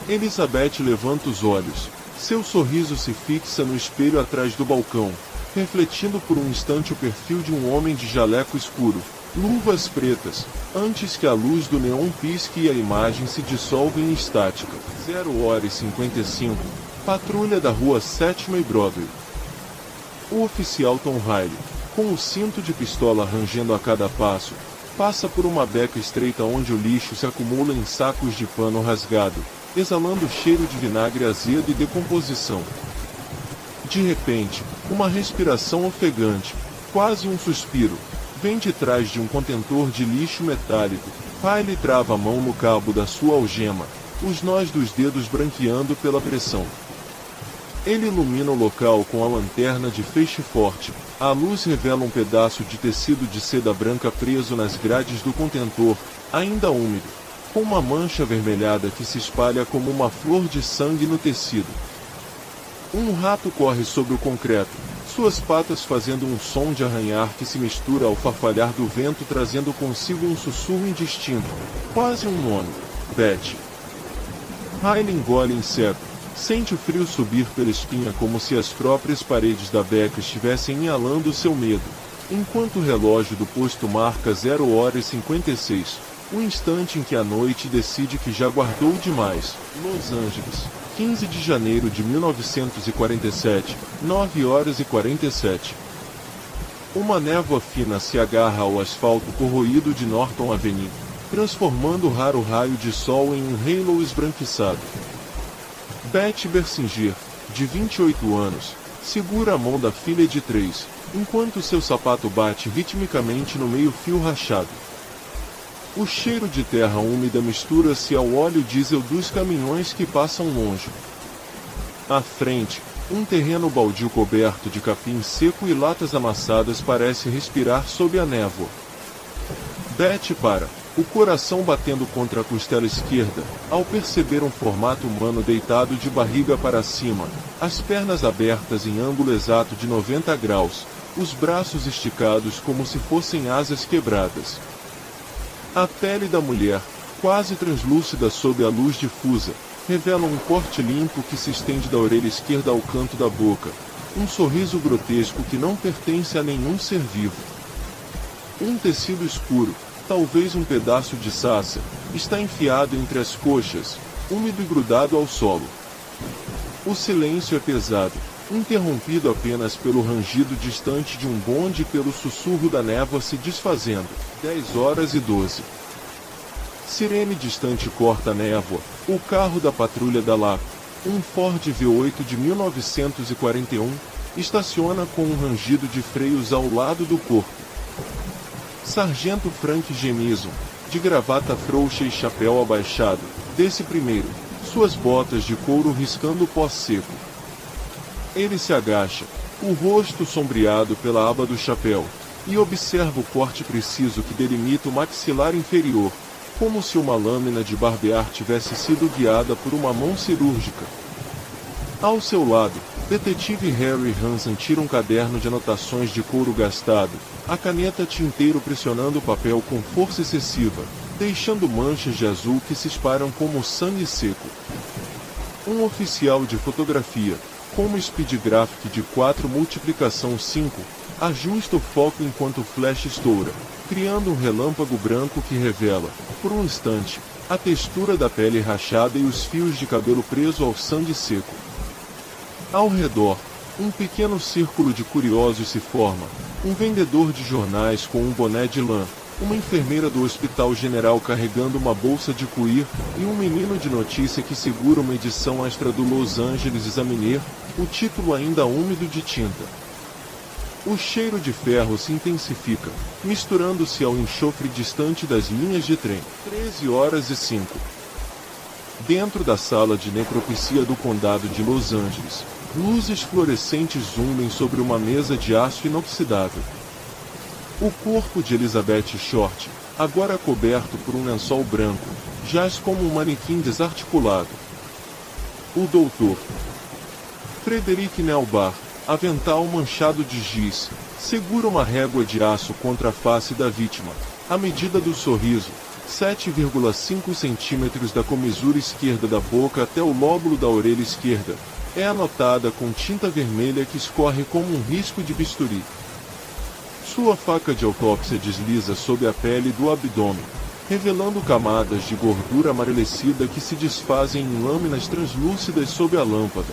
Elizabeth levanta os olhos, seu sorriso se fixa no espelho atrás do balcão, refletindo por um instante o perfil de um homem de jaleco escuro, luvas pretas, antes que a luz do neon pisque e a imagem se dissolva em estática. 0h55, patrulha da rua 7ª e Broadway. O oficial Tom Riley, com o cinto de pistola rangendo a cada passo, passa por uma beca estreita onde o lixo se acumula em sacos de pano rasgado, exalando cheiro de vinagre azedo e decomposição. De repente, uma respiração ofegante, Quase um suspiro. Vem de trás de um contentor de lixo metálico. Riley trava a mão no cabo da sua algema, os nós dos dedos branqueando pela pressão. Ele ilumina o local com a lanterna de feixe forte. A luz revela um pedaço de tecido de seda branca preso nas grades do contentor, ainda úmido, com uma mancha avermelhada que se espalha como uma flor de sangue no tecido. Um rato corre sobre o concreto, suas patas fazendo um som de arranhar que se mistura ao farfalhar do vento, trazendo consigo um sussurro indistinto, quase um nome: Beth. Riley engole em seco. Sente o frio subir pela espinha como se as próprias paredes da beca estivessem inalando seu medo, enquanto o relógio do posto marca 0h56, o instante em que a noite decide que já guardou demais. Los Angeles, 15 de janeiro de 1947, 9h47. Uma névoa fina se agarra ao asfalto corroído de Norton Avenue, transformando o raro raio de sol em um halo esbranquiçado. Beth Bersinger, de 28 anos, segura a mão da filha de 3, enquanto seu sapato bate ritmicamente no meio-fio rachado. O cheiro de terra úmida mistura-se ao óleo diesel dos caminhões que passam longe. À frente, um terreno baldio coberto de capim seco e latas amassadas parece respirar sob a névoa. Beth para, o coração batendo contra a costela esquerda, ao perceber um formato humano deitado de barriga para cima, as pernas abertas em ângulo exato de 90 graus, os braços esticados como se fossem asas quebradas. A pele da mulher, quase translúcida sob a luz difusa, revela um corte limpo que se estende da orelha esquerda ao canto da boca, um sorriso grotesco que não pertence a nenhum ser vivo. Um tecido escuro, talvez um pedaço de sassa, está enfiado entre as coxas, úmido e grudado ao solo. O silêncio é pesado, interrompido apenas pelo rangido distante de um bonde e pelo sussurro da névoa se desfazendo. 10h12. Sirene distante corta a névoa. O carro da patrulha da LAP, um Ford V8 de 1941, estaciona com um rangido de freios ao lado do corpo. Sargento Frank Gemison, de gravata frouxa e chapéu abaixado, desce primeiro, suas botas de couro riscando o pó seco. Ele se agacha, o rosto sombreado pela aba do chapéu, e observa o corte preciso que delimita o maxilar inferior, como se uma lâmina de barbear tivesse sido guiada por uma mão cirúrgica. Ao seu lado, detetive Harry Hansen tira um caderno de anotações de couro gastado, a caneta tinteiro pressionando o papel com força excessiva, deixando manchas de azul que se espalham como sangue seco. Um oficial de fotografia, com uma Speed Graphic de 4x5, ajusta o foco enquanto o flash estoura, criando um relâmpago branco que revela, por um instante, a textura da pele rachada e os fios de cabelo preso ao sangue seco. Ao redor, um pequeno círculo de curiosos se forma, um vendedor de jornais com um boné de lã, uma enfermeira do Hospital General carregando uma bolsa de cuir e um menino de notícia que segura uma edição extra do Los Angeles Examiner, o título ainda úmido de tinta. O cheiro de ferro se intensifica, misturando-se ao enxofre distante das linhas de trem. 13h05. Dentro da sala de necropsia do condado de Los Angeles, luzes fluorescentes zumbem sobre uma mesa de aço inoxidável. O corpo de Elizabeth Short, agora coberto por um lençol branco, jaz como um manequim desarticulado. O doutor Frederick Nelbar, avental manchado de giz, segura uma régua de aço contra a face da vítima, à medida do sorriso, 7,5 centímetros da comissura esquerda da boca até o lóbulo da orelha esquerda, é anotada com tinta vermelha que escorre como um risco de bisturi. Sua faca de autópsia desliza sob a pele do abdômen, revelando camadas de gordura amarelecida que se desfazem em lâminas translúcidas sob a lâmpada.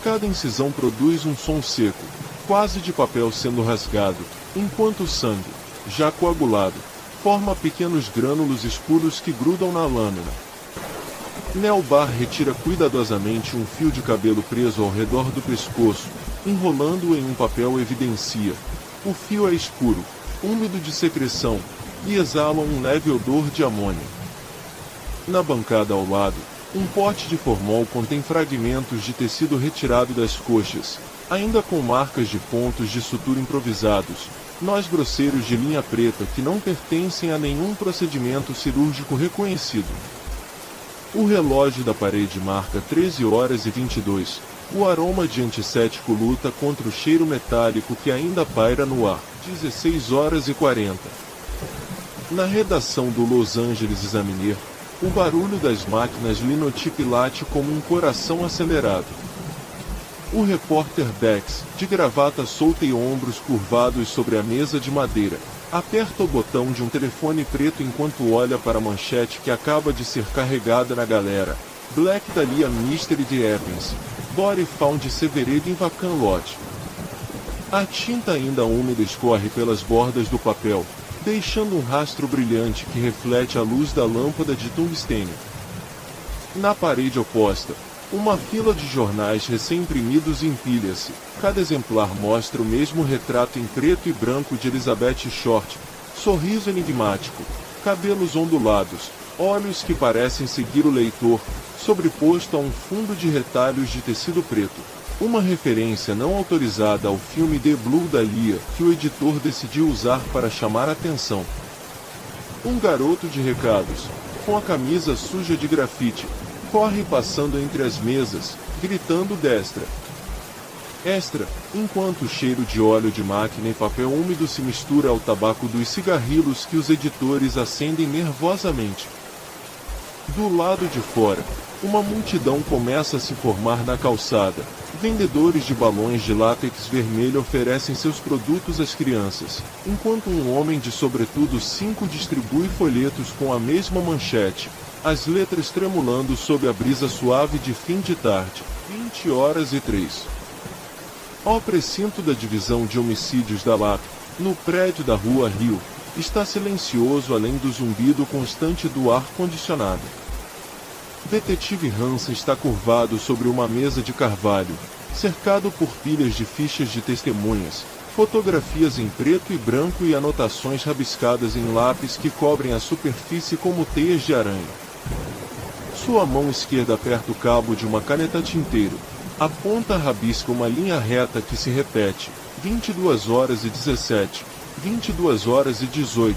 Cada incisão produz um som seco, quase de papel sendo rasgado, enquanto o sangue, já coagulado, forma pequenos grânulos escuros que grudam na lâmina. Nelbar retira cuidadosamente um fio de cabelo preso ao redor do pescoço, enrolando-o em um papel evidencia. O fio é escuro, úmido de secreção, e exala um leve odor de amônia. Na bancada ao lado, um pote de formol contém fragmentos de tecido retirado das coxas, ainda com marcas de pontos de sutura improvisados, nós grosseiros de linha preta que não pertencem a nenhum procedimento cirúrgico reconhecido. O relógio da parede marca 13h22. O aroma de antisséptico luta contra o cheiro metálico que ainda paira no ar. 16h40. Na redação do Los Angeles Examiner, o barulho das máquinas linotype late como um coração acelerado. O repórter Dex, de gravata solta e ombros curvados sobre a mesa de madeira, aperta o botão de um telefone preto enquanto olha para a manchete que acaba de ser carregada na galera. Black Dahlia Mystery de Evans. Body found severed in vacant lot. A tinta ainda úmida escorre pelas bordas do papel, deixando um rastro brilhante que reflete a luz da lâmpada de tungstênio. Na parede oposta, uma fila de jornais recém-imprimidos empilha-se. Cada exemplar mostra o mesmo retrato em preto e branco de Elizabeth Short, sorriso enigmático, cabelos ondulados, olhos que parecem seguir o leitor, sobreposto a um fundo de retalhos de tecido preto. Uma referência não autorizada ao filme The Blue Dahlia, que o editor decidiu usar para chamar a atenção. Um garoto de recados, com a camisa suja de grafite, corre passando entre as mesas, gritando destra. Extra, enquanto o cheiro de óleo de máquina e papel úmido se mistura ao tabaco dos cigarrilhos que os editores acendem nervosamente. Do lado de fora, uma multidão começa a se formar na calçada. Vendedores de balões de látex vermelho oferecem seus produtos às crianças, enquanto um homem de sobretudo 5 distribui folhetos com a mesma manchete, as letras tremulando sob a brisa suave de fim de tarde. 20h03. Ao precinto da divisão de homicídios da LAP, no prédio da Rua Rio, está silencioso além do zumbido constante do ar-condicionado. Detetive Hansen está curvado sobre uma mesa de carvalho, cercado por pilhas de fichas de testemunhas, fotografias em preto e branco e anotações rabiscadas em lápis que cobrem a superfície como teias de aranha. Sua mão esquerda aperta o cabo de uma caneta tinteiro. A ponta rabisca uma linha reta que se repete. 22h17, 22h18,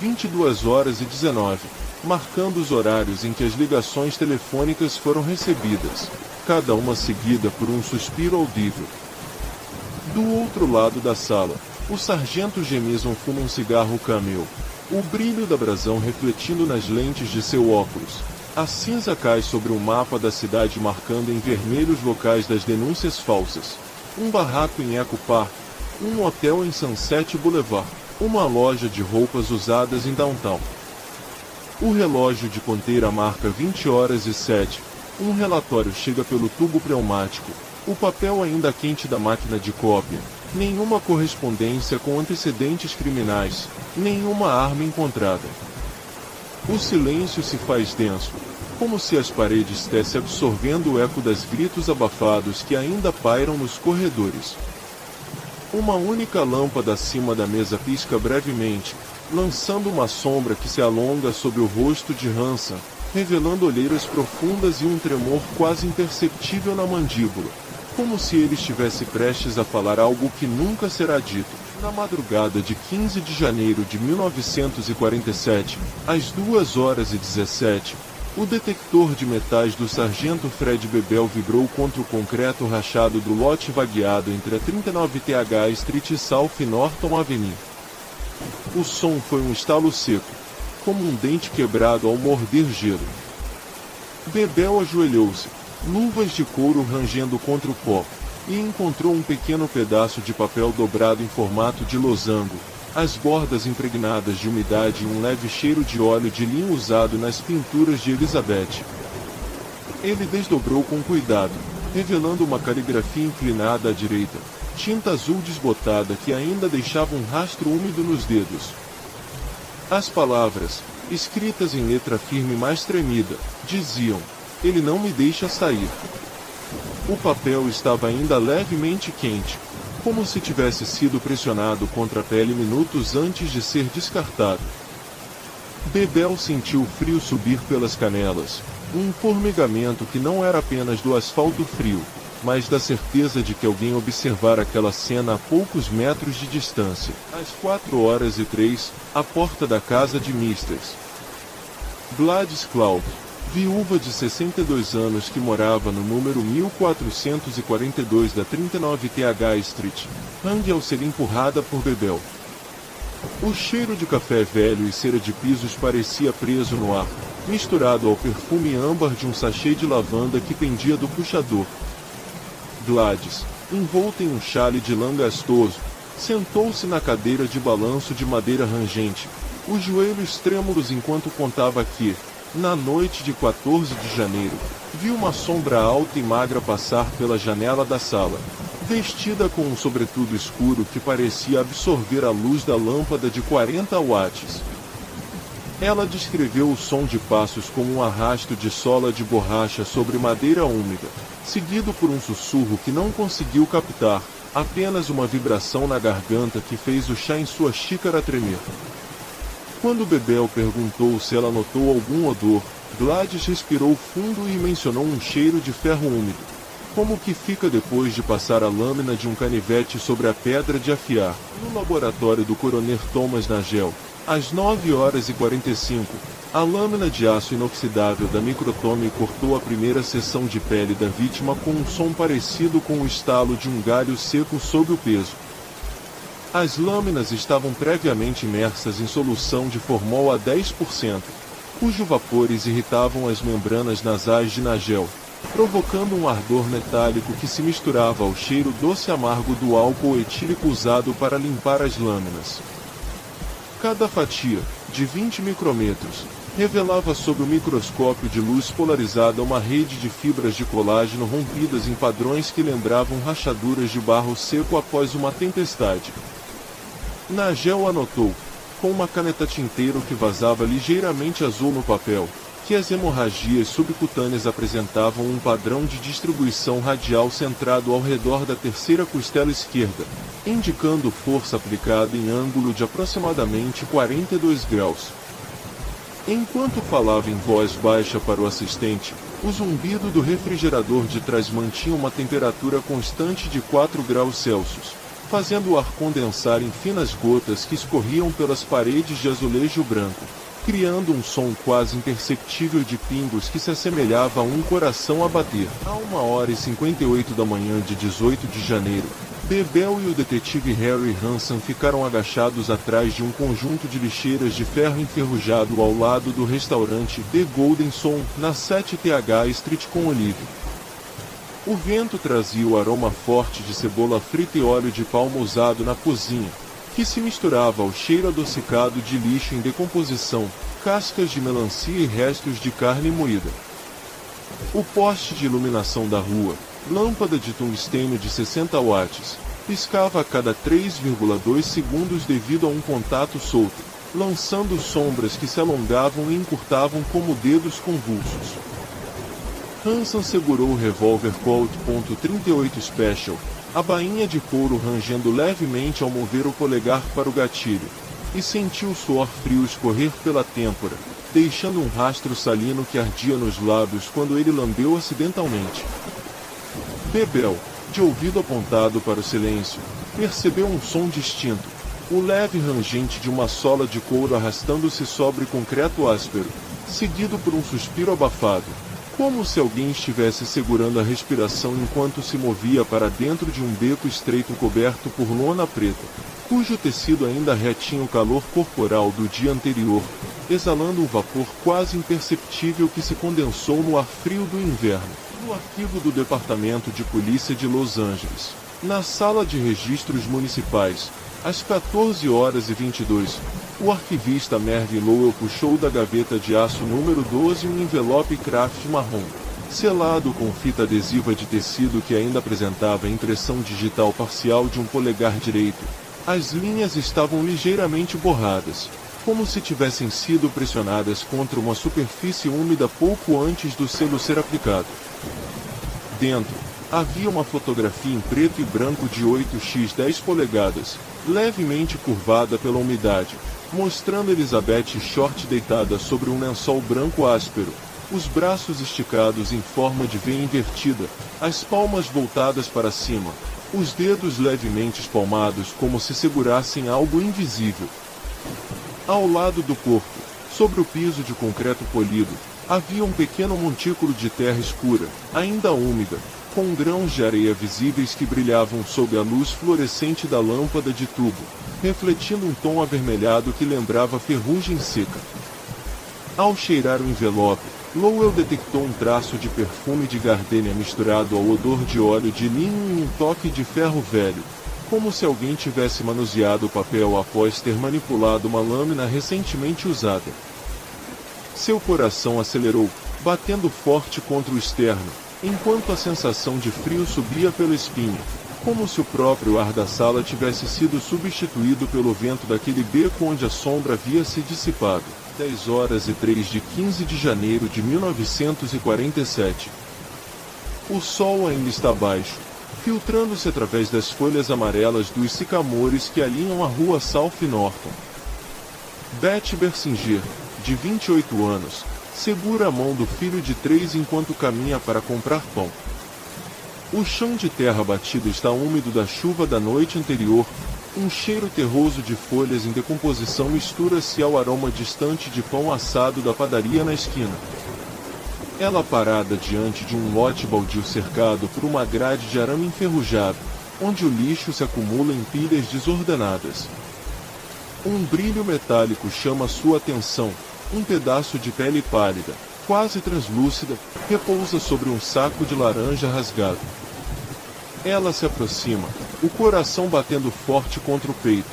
22h19, marcando os horários em que as ligações telefônicas foram recebidas, cada uma seguida por um suspiro audível. Do outro lado da sala, o sargento Jamison fuma um cigarro Camel, o brilho da brasão refletindo nas lentes de seu óculos. A cinza cai sobre um mapa da cidade marcando em vermelho os locais das denúncias falsas. Um barraco em Echo Park, um hotel em Sunset Boulevard, uma loja de roupas usadas em Downtown. O relógio de ponteira marca 20h07. Um relatório chega pelo tubo pneumático. O papel ainda quente da máquina de cópia. Nenhuma correspondência com antecedentes criminais. Nenhuma arma encontrada. O silêncio se faz denso, como se as paredes estivessem absorvendo o eco dos gritos abafados que ainda pairam nos corredores. Uma única lâmpada acima da mesa pisca brevemente, lançando uma sombra que se alonga sobre o rosto de Hansen, revelando olheiras profundas e um tremor quase imperceptível na mandíbula, como se ele estivesse prestes a falar algo que nunca será dito. Na madrugada de 15 de janeiro de 1947, às 2h17, o detector de metais do sargento Fred Bebel vibrou contra o concreto rachado do lote vagueado entre a 39th Street e South Norton Avenue. O som foi um estalo seco, como um dente quebrado ao morder gelo. Bebel ajoelhou-se, luvas de couro rangendo contra o pó, e encontrou um pequeno pedaço de papel dobrado em formato de losango, as bordas impregnadas de umidade e um leve cheiro de óleo de linho usado nas pinturas de Elizabeth. Ele desdobrou com cuidado, revelando uma caligrafia inclinada à direita, tinta azul desbotada que ainda deixava um rastro úmido nos dedos. As palavras, escritas em letra firme mais tremida, diziam: "Ele não me deixa sair." O papel estava ainda levemente quente, como se tivesse sido pressionado contra a pele minutos antes de ser descartado. Bebel sentiu o frio subir pelas canelas, um formigamento que não era apenas do asfalto frio, mas da certeza de que alguém observara aquela cena a poucos metros de distância. Às 4h03, à porta da casa de Mrs. Gladys Clark, viúva de 62 anos que morava no número 1442 da 39 TH Street, rangue ao ser empurrada por Bebel. O cheiro de café velho e cera de pisos parecia preso no ar, misturado ao perfume âmbar de um sachê de lavanda que pendia do puxador. Gladys, envolta em um chale de lã gastoso, sentou-se na cadeira de balanço de madeira rangente, os joelhos trêmulos enquanto contava que, na noite de 14 de janeiro, viu uma sombra alta e magra passar pela janela da sala, vestida com um sobretudo escuro que parecia absorver a luz da lâmpada de 40 watts. Ela descreveu o som de passos como um arrasto de sola de borracha sobre madeira úmida, seguido por um sussurro que não conseguiu captar, apenas uma vibração na garganta que fez o chá em sua xícara tremer. Quando Bebel perguntou se ela notou algum odor, Gladys respirou fundo e mencionou um cheiro de ferro úmido, como que fica depois de passar a lâmina de um canivete sobre a pedra de afiar. No laboratório do Coronel Thomas Nagel, às 9h45, a lâmina de aço inoxidável da microtome cortou a primeira seção de pele da vítima com um som parecido com o estalo de um galho seco sob o peso. As lâminas estavam previamente imersas em solução de formol a 10%, cujos vapores irritavam as membranas nasais de Nagel, provocando um ardor metálico que se misturava ao cheiro doce amargo do álcool etílico usado para limpar as lâminas. Cada fatia, de 20 micrômetros, revelava sob o microscópio de luz polarizada uma rede de fibras de colágeno rompidas em padrões que lembravam rachaduras de barro seco após uma tempestade. Nagel anotou, com uma caneta tinteiro que vazava ligeiramente azul no papel, que as hemorragias subcutâneas apresentavam um padrão de distribuição radial centrado ao redor da terceira costela esquerda, indicando força aplicada em ângulo de aproximadamente 42 graus. Enquanto falava em voz baixa para o assistente, o zumbido do refrigerador de trás mantinha uma temperatura constante de 4 graus Celsius, fazendo o ar condensar em finas gotas que escorriam pelas paredes de azulejo branco, criando um som quase imperceptível de pingos que se assemelhava a um coração a bater. A 1h58 da manhã de 18 de janeiro, Bebel e o detetive Harry Hansen ficaram agachados atrás de um conjunto de lixeiras de ferro enferrujado ao lado do restaurante The Golden Sun, na 7th Street com Olive. O vento trazia o aroma forte de cebola frita e óleo de palma usado na cozinha, que se misturava ao cheiro adocicado de lixo em decomposição, cascas de melancia e restos de carne moída. O poste de iluminação da rua, lâmpada de tungstênio de 60 watts, piscava a cada 3,2 segundos devido a um contato solto, lançando sombras que se alongavam e encurtavam como dedos convulsos. Hansen segurou o revólver Colt .38 Special, a bainha de couro rangendo levemente ao mover o polegar para o gatilho, e sentiu o suor frio escorrer pela têmpora, deixando um rastro salino que ardia nos lábios quando ele lambeu acidentalmente. Bebel, de ouvido apontado para o silêncio, percebeu um som distinto, o leve rangente de uma sola de couro arrastando-se sobre concreto áspero, seguido por um suspiro abafado, como se alguém estivesse segurando a respiração enquanto se movia para dentro de um beco estreito coberto por lona preta, cujo tecido ainda retinha o calor corporal do dia anterior, exalando um vapor quase imperceptível que se condensou no ar frio do inverno. No arquivo do Departamento de Polícia de Los Angeles, na sala de registros municipais, às 14h22, o arquivista Mervyn Lowell puxou da gaveta de aço número 12 um envelope craft marrom, selado com fita adesiva de tecido que ainda apresentava a impressão digital parcial de um polegar direito. As linhas estavam ligeiramente borradas, como se tivessem sido pressionadas contra uma superfície úmida pouco antes do selo ser aplicado. Dentro, Havia uma fotografia em preto e branco de 8x10 polegadas, levemente curvada pela umidade, mostrando Elizabeth Short deitada sobre um lençol branco áspero, os braços esticados em forma de V invertida, as palmas voltadas para cima, os dedos levemente espalmados como se segurassem algo invisível. Ao lado do corpo, sobre o piso de concreto polido, havia um pequeno montículo de terra escura, ainda úmida, com grãos de areia visíveis que brilhavam sob a luz fluorescente da lâmpada de tubo, refletindo um tom avermelhado que lembrava ferrugem seca. Ao cheirar o envelope, Lowell detectou um traço de perfume de gardênia misturado ao odor de óleo de linho e um toque de ferro velho, como se alguém tivesse manuseado o papel após ter manipulado uma lâmina recentemente usada. Seu coração acelerou, batendo forte contra o externo, enquanto a sensação de frio subia pela espinha, como se o próprio ar da sala tivesse sido substituído pelo vento daquele beco onde a sombra havia se dissipado. 10h03 de 15 de janeiro de 1947. O sol ainda está baixo, filtrando-se através das folhas amarelas dos sicamores que alinham a rua South Norton. Beth Bersinger, de 28 anos, segura a mão do filho de 3 enquanto caminha para comprar pão. O chão de terra batido está úmido da chuva da noite anterior. Um cheiro terroso de folhas em decomposição mistura-se ao aroma distante de pão assado da padaria na esquina. Ela parada diante de um lote baldio cercado por uma grade de arame enferrujado, onde o lixo se acumula em pilhas desordenadas. Um brilho metálico chama sua atenção. Um pedaço de pele pálida, quase translúcida, repousa sobre um saco de laranja rasgado. Ela se aproxima, o coração batendo forte contra o peito,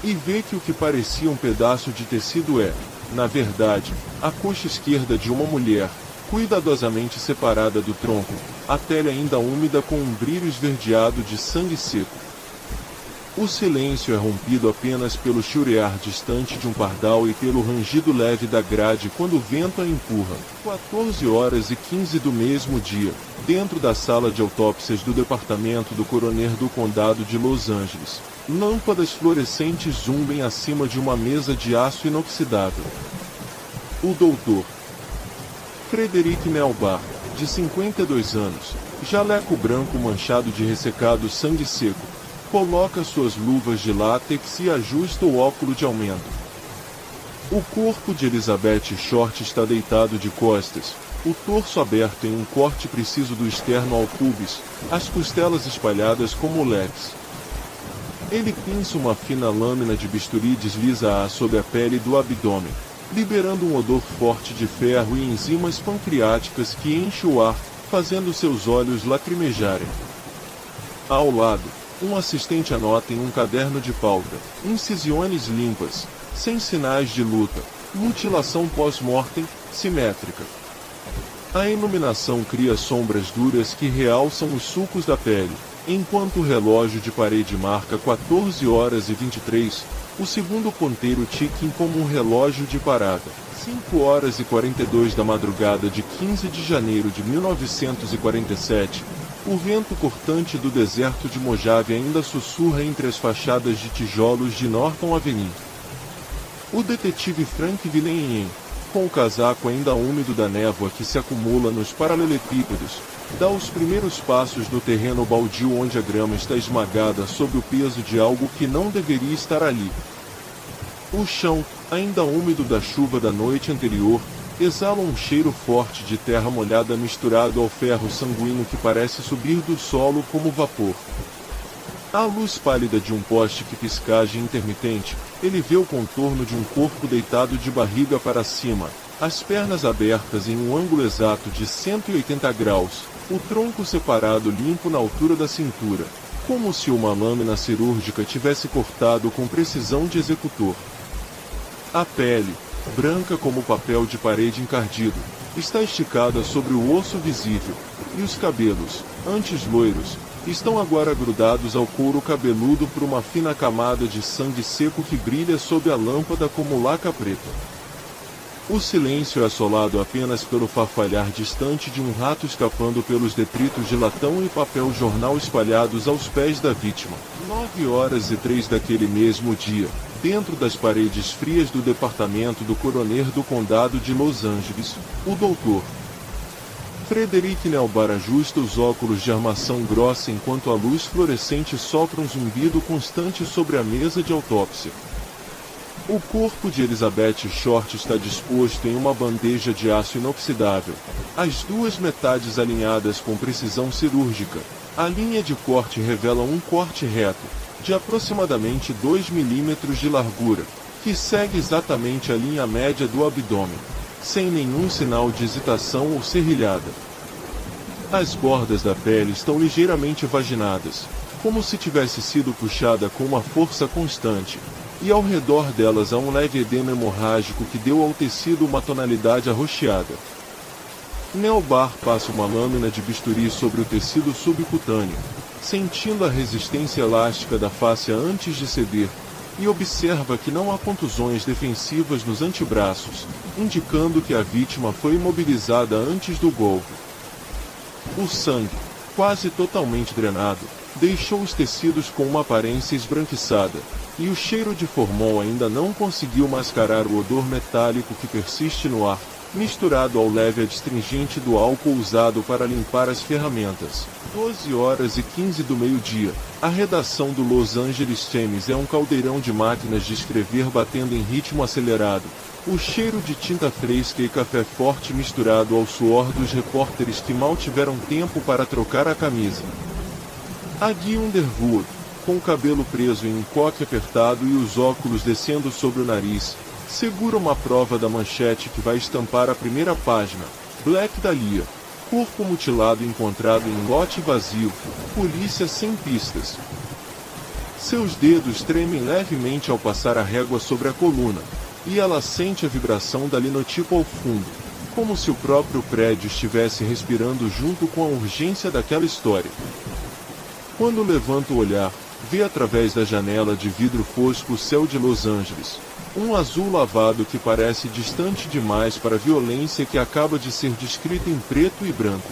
e vê que o que parecia um pedaço de tecido é, na verdade, a coxa esquerda de uma mulher, cuidadosamente separada do tronco, a pele ainda úmida com um brilho esverdeado de sangue seco. O silêncio é rompido apenas pelo chilrear distante de um pardal e pelo rangido leve da grade quando o vento a empurra. 14h15 do mesmo dia, dentro da sala de autópsias do departamento do coroner do condado de Los Angeles, lâmpadas fluorescentes zumbem acima de uma mesa de aço inoxidável. O doutor Frederick Melbar, de 52 anos, jaleco branco manchado de ressecado sangue seco, coloca suas luvas de látex e ajusta o óculo de aumento. O corpo de Elizabeth Short está deitado de costas, o torso aberto em um corte preciso do externo ao pubis, as costelas espalhadas como leques. Ele pinça uma fina lâmina de bisturi e desliza-a sob a pele do abdômen, liberando um odor forte de ferro e enzimas pancreáticas que enche o ar, fazendo seus olhos lacrimejarem. Ao lado, um assistente anota em um caderno de pauta, incisiones limpas, sem sinais de luta, mutilação pós-mortem, simétrica. A iluminação cria sombras duras que realçam os sulcos da pele, enquanto o relógio de parede marca 14h23, o segundo ponteiro tique como um relógio de parada. 5h42 da madrugada de 15 de janeiro de 1947, o vento cortante do deserto de Mojave ainda sussurra entre as fachadas de tijolos de Norton Avenue. O detetive Frank Villeneuve, com o casaco ainda úmido da névoa que se acumula nos paralelepípedos, dá os primeiros passos no terreno baldio onde a grama está esmagada sob o peso de algo que não deveria estar ali. O chão, ainda úmido da chuva da noite anterior, exala um cheiro forte de terra molhada misturado ao ferro sanguíneo que parece subir do solo como vapor. À luz pálida de um poste que piscagem intermitente, ele vê o contorno de um corpo deitado de barriga para cima, as pernas abertas em um ângulo exato de 180 graus, o tronco separado limpo na altura da cintura, como se uma lâmina cirúrgica tivesse cortado com precisão de executor. A pele, branca como papel de parede encardido, está esticada sobre o osso visível, e os cabelos, antes loiros, estão agora grudados ao couro cabeludo por uma fina camada de sangue seco que brilha sob a lâmpada como laca preta. O silêncio é assolado apenas pelo farfalhar distante de um rato escapando pelos detritos de latão e papel jornal espalhados aos pés da vítima. 9h03 daquele mesmo dia, dentro das paredes frias do departamento do coroner do condado de Los Angeles, o Dr. Frederick Nelbar ajusta os óculos de armação grossa enquanto a luz fluorescente sopra um zumbido constante sobre a mesa de autópsia. O corpo de Elizabeth Short está disposto em uma bandeja de aço inoxidável, as duas metades alinhadas com precisão cirúrgica. A linha de corte revela um corte reto, de aproximadamente 2 milímetros de largura, que segue exatamente a linha média do abdômen, sem nenhum sinal de hesitação ou serrilhada. As bordas da pele estão ligeiramente vaginadas, como se tivesse sido puxada com uma força constante, e ao redor delas há um leve edema hemorrágico que deu ao tecido uma tonalidade arroxeada. Nelbar passa uma lâmina de bisturi sobre o tecido subcutâneo, sentindo a resistência elástica da face antes de ceder, e observa que não há contusões defensivas nos antebraços, indicando que a vítima foi imobilizada antes do golpe. O sangue, quase totalmente drenado, deixou os tecidos com uma aparência esbranquiçada, e o cheiro de formol ainda não conseguiu mascarar o odor metálico que persiste no ar, misturado ao leve adstringente do álcool usado para limpar as ferramentas. 12h15 do meio-dia. A redação do Los Angeles Times é um caldeirão de máquinas de escrever batendo em ritmo acelerado. O cheiro de tinta fresca e café forte misturado ao suor dos repórteres que mal tiveram tempo para trocar a camisa. A Guy Underwood, com o cabelo preso em um coque apertado e os óculos descendo sobre o nariz, segura uma prova da manchete que vai estampar a primeira página. Black Dahlia. Corpo mutilado encontrado em lote vazio. Polícia sem pistas. Seus dedos tremem levemente ao passar a régua sobre a coluna, e ela sente a vibração da linotipo ao fundo, como se o próprio prédio estivesse respirando junto com a urgência daquela história. Quando levanta o olhar, vê através da janela de vidro fosco o céu de Los Angeles, um azul lavado que parece distante demais para a violência que acaba de ser descrita em preto e branco.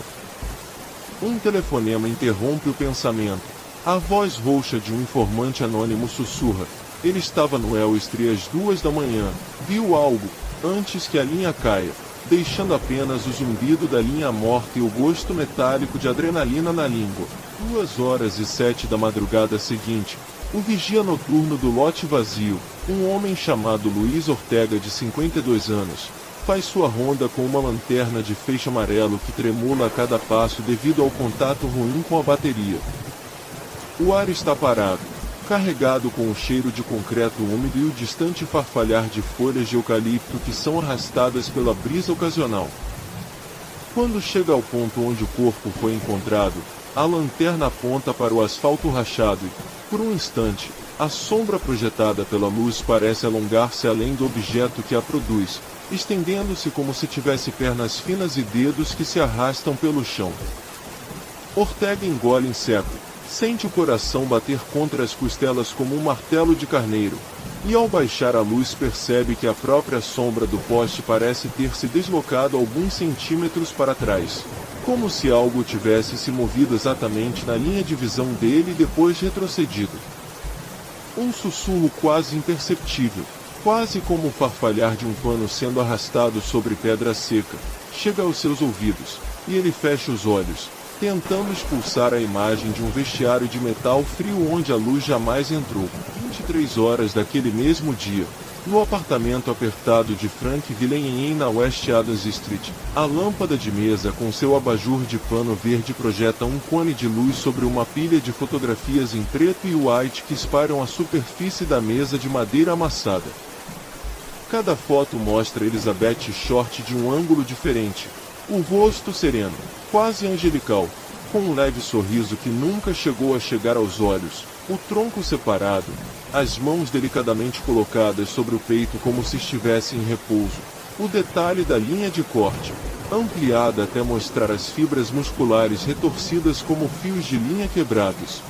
Um telefonema interrompe o pensamento. A voz rouxa de um informante anônimo sussurra. Ele estava no Elstree às 2h, viu algo, antes que a linha caia, deixando apenas o zumbido da linha morta e o gosto metálico de adrenalina na língua. 2h07 da madrugada seguinte, o vigia noturno do lote vazio, um homem chamado Luiz Ortega de 52 anos, faz sua ronda com uma lanterna de feixe amarelo que tremula a cada passo devido ao contato ruim com a bateria. O ar está parado, carregado com o cheiro de concreto úmido e o distante farfalhar de folhas de eucalipto que são arrastadas pela brisa ocasional. Quando chega ao ponto onde o corpo foi encontrado, a lanterna aponta para o asfalto rachado e, por um instante, a sombra projetada pela luz parece alongar-se além do objeto que a produz, estendendo-se como se tivesse pernas finas e dedos que se arrastam pelo chão. Ortega engole em seco, sente o coração bater contra as costelas como um martelo de carneiro, e ao baixar a luz percebe que a própria sombra do poste parece ter se deslocado alguns centímetros para trás, como se algo tivesse se movido exatamente na linha de visão dele e depois retrocedido. Um sussurro quase imperceptível, quase como o farfalhar de um pano sendo arrastado sobre pedra seca, chega aos seus ouvidos, e ele fecha os olhos, tentando expulsar a imagem de um vestiário de metal frio onde a luz jamais entrou. 23h daquele mesmo dia, no apartamento apertado de Frank Villeneuve na West Adams Street, a lâmpada de mesa com seu abajur de pano verde projeta um cone de luz sobre uma pilha de fotografias em preto e white que espalham a superfície da mesa de madeira amassada. Cada foto mostra Elizabeth Short de um ângulo diferente, o rosto sereno, quase angelical, com um leve sorriso que nunca chegou a chegar aos olhos, o tronco separado, as mãos delicadamente colocadas sobre o peito como se estivesse em repouso, o detalhe da linha de corte, ampliada até mostrar as fibras musculares retorcidas como fios de linha quebrados.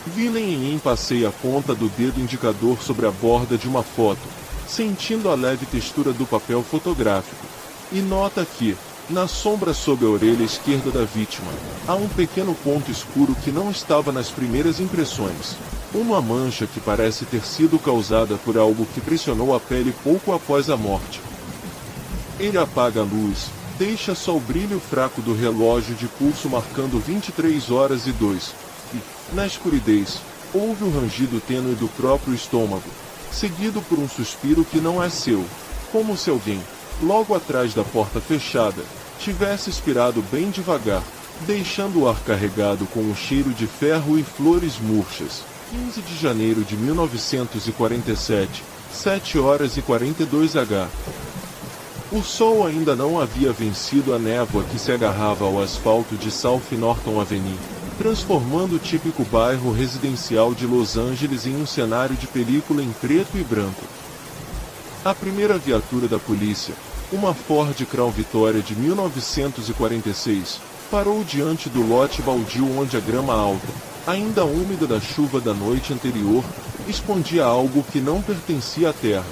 Villeneuve passeia a ponta do dedo indicador sobre a borda de uma foto, sentindo a leve textura do papel fotográfico, e nota que, na sombra sob a orelha esquerda da vítima, há um pequeno ponto escuro que não estava nas primeiras impressões. Uma mancha que parece ter sido causada por algo que pressionou a pele pouco após a morte. Ele apaga a luz, deixa só o brilho fraco do relógio de pulso marcando 23h02, e, na escuridez, ouve o rangido tênue do próprio estômago, seguido por um suspiro que não é seu, como se alguém, logo atrás da porta fechada, tivesse expirado bem devagar, deixando o ar carregado com um cheiro de ferro e flores murchas. 15 de janeiro de 1947, 7h42h. O sol ainda não havia vencido a névoa que se agarrava ao asfalto de South Norton Avenue, transformando o típico bairro residencial de Los Angeles em um cenário de película em preto e branco. A primeira viatura da polícia, uma Ford Crown Victoria de 1946, parou diante do lote baldio onde a grama alta, ainda úmida da chuva da noite anterior, escondia algo que não pertencia à terra.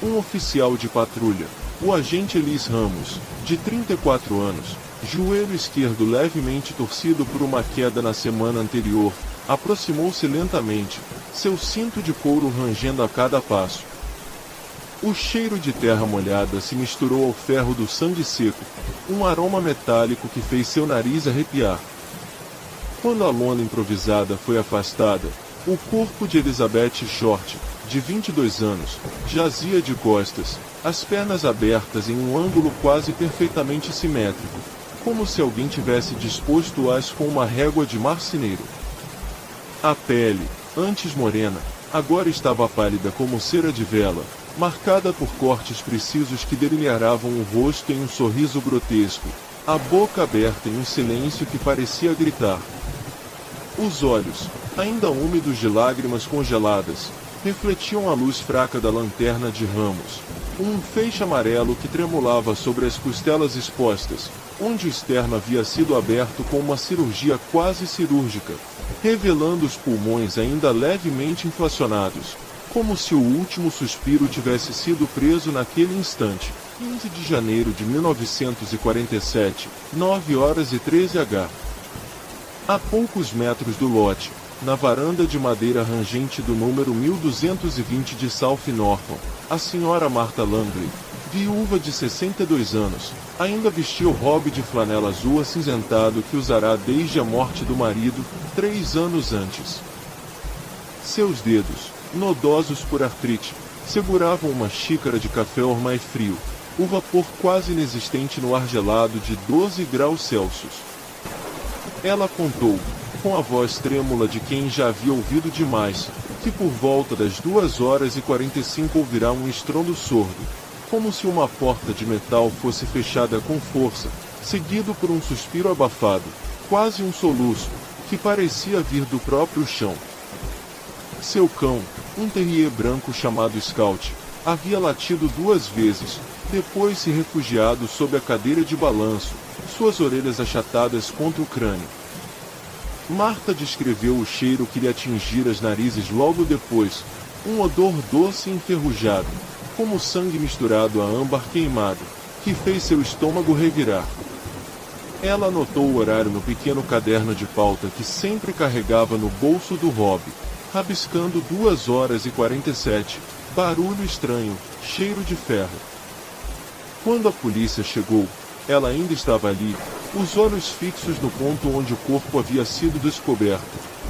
Um oficial de patrulha, o agente Elis Ramos, de 34 anos, joelho esquerdo levemente torcido por uma queda na semana anterior, aproximou-se lentamente, seu cinto de couro rangendo a cada passo. O cheiro de terra molhada se misturou ao ferro do sangue seco, um aroma metálico que fez seu nariz arrepiar. Quando a lona improvisada foi afastada, o corpo de Elizabeth Short, de 22 anos, jazia de costas, as pernas abertas em um ângulo quase perfeitamente simétrico, como se alguém tivesse disposto-as com uma régua de marceneiro. A pele, antes morena, agora estava pálida como cera de vela, marcada por cortes precisos que delineavam o rosto em um sorriso grotesco, a boca aberta em um silêncio que parecia gritar. Os olhos, ainda úmidos de lágrimas congeladas, refletiam a luz fraca da lanterna de Ramos, um feixe amarelo que tremulava sobre as costelas expostas, onde o externo havia sido aberto com uma cirurgia quase cirúrgica, revelando os pulmões ainda levemente inflacionados, como se o último suspiro tivesse sido preso naquele instante. 15 de janeiro de 1947, 9h13h. A poucos metros do lote, na varanda de madeira rangente do número 1220 de South Norton, a senhora Martha Langley, viúva de 62 anos, ainda vestia o robe de flanela azul acinzentado que usará desde a morte do marido, 3 anos antes. Seus dedos, nodosos por artrite, seguravam uma xícara de café ormai frio, o vapor quase inexistente no ar gelado de 12 graus Celsius. Ela contou, com a voz trêmula de quem já havia ouvido demais, que por volta das 2h45 ouvirá um estrondo sordo, como se uma porta de metal fosse fechada com força, seguido por um suspiro abafado, quase um soluço, que parecia vir do próprio chão. Seu cão, um terrier branco chamado Scout, havia latido 2 vezes, depois se refugiado sob a cadeira de balanço, suas orelhas achatadas contra o crânio. Martha descreveu o cheiro que lhe atingira as narizes logo depois, um odor doce e enferrujado, como sangue misturado a âmbar queimado, que fez seu estômago revirar. Ela anotou o horário no pequeno caderno de pauta que sempre carregava no bolso do hobby, rabiscando 2h47, barulho estranho, cheiro de ferro. Quando a polícia chegou, ela ainda estava ali, os olhos fixos no ponto onde o corpo havia sido descoberto,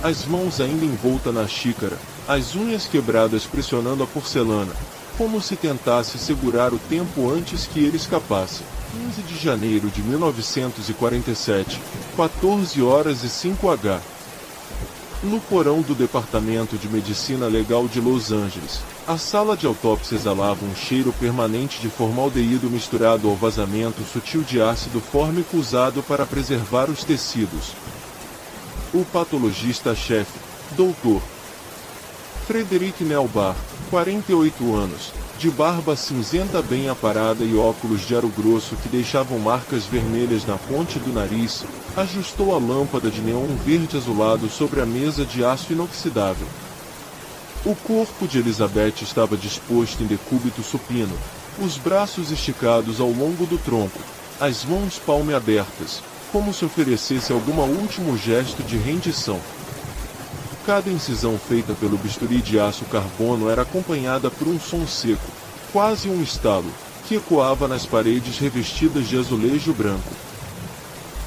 as mãos ainda envoltas na xícara, as unhas quebradas pressionando a porcelana, como se tentasse segurar o tempo antes que ele escapasse. 15 de janeiro de 1947, 14h05h. No porão do Departamento de Medicina Legal de Los Angeles, a sala de autópsia exalava um cheiro permanente de formaldeído misturado ao vazamento sutil de ácido fórmico usado para preservar os tecidos. O patologista-chefe, Dr. Frederick Nelbar, 48 anos, de barba cinzenta bem aparada e óculos de aro grosso que deixavam marcas vermelhas na ponte do nariz, ajustou a lâmpada de neon verde azulado sobre a mesa de aço inoxidável. O corpo de Elizabeth estava disposto em decúbito supino, os braços esticados ao longo do tronco, as mãos palme-abertas, como se oferecesse algum último gesto de rendição. Cada incisão feita pelo bisturi de aço carbono era acompanhada por um som seco, quase um estalo, que ecoava nas paredes revestidas de azulejo branco.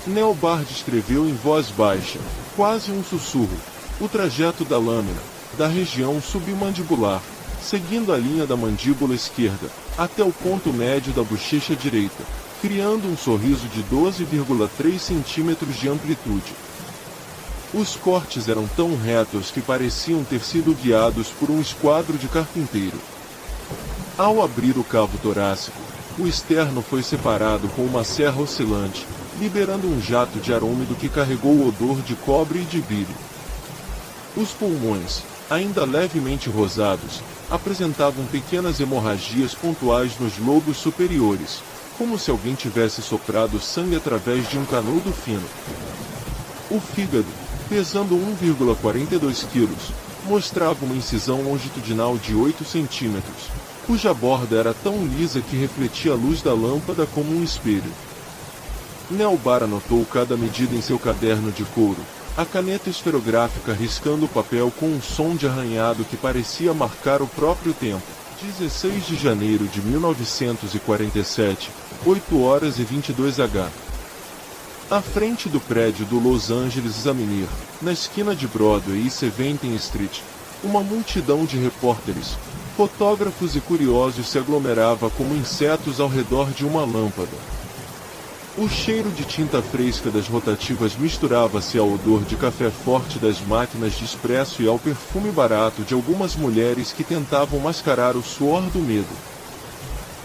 Neobard descreveu em voz baixa, quase um sussurro, o trajeto da lâmina, da região submandibular, seguindo a linha da mandíbula esquerda, até o ponto médio da bochecha direita, criando um sorriso de 12,3 centímetros de amplitude. Os cortes eram tão retos que pareciam ter sido guiados por um esquadro de carpinteiro. Ao abrir o cavo torácico, o externo foi separado com uma serra oscilante, liberando um jato de ar úmido que carregou o odor de cobre e de brilho. Os pulmões, ainda levemente rosados, apresentavam pequenas hemorragias pontuais nos lobos superiores, como se alguém tivesse soprado sangue através de um canudo fino. O fígado, pesando 1,42 quilos, mostrava uma incisão longitudinal de 8 centímetros, cuja borda era tão lisa que refletia a luz da lâmpada como um espelho. Neobard anotou cada medida em seu caderno de couro, a caneta esferográfica riscando o papel com um som de arranhado que parecia marcar o próprio tempo. 16 de janeiro de 1947, 8 horas e 22 h. À frente do prédio do Los Angeles Examiner, na esquina de Broadway e 70th Street, uma multidão de repórteres, fotógrafos e curiosos se aglomerava como insetos ao redor de uma lâmpada. O cheiro de tinta fresca das rotativas misturava-se ao odor de café forte das máquinas de expresso e ao perfume barato de algumas mulheres que tentavam mascarar o suor do medo.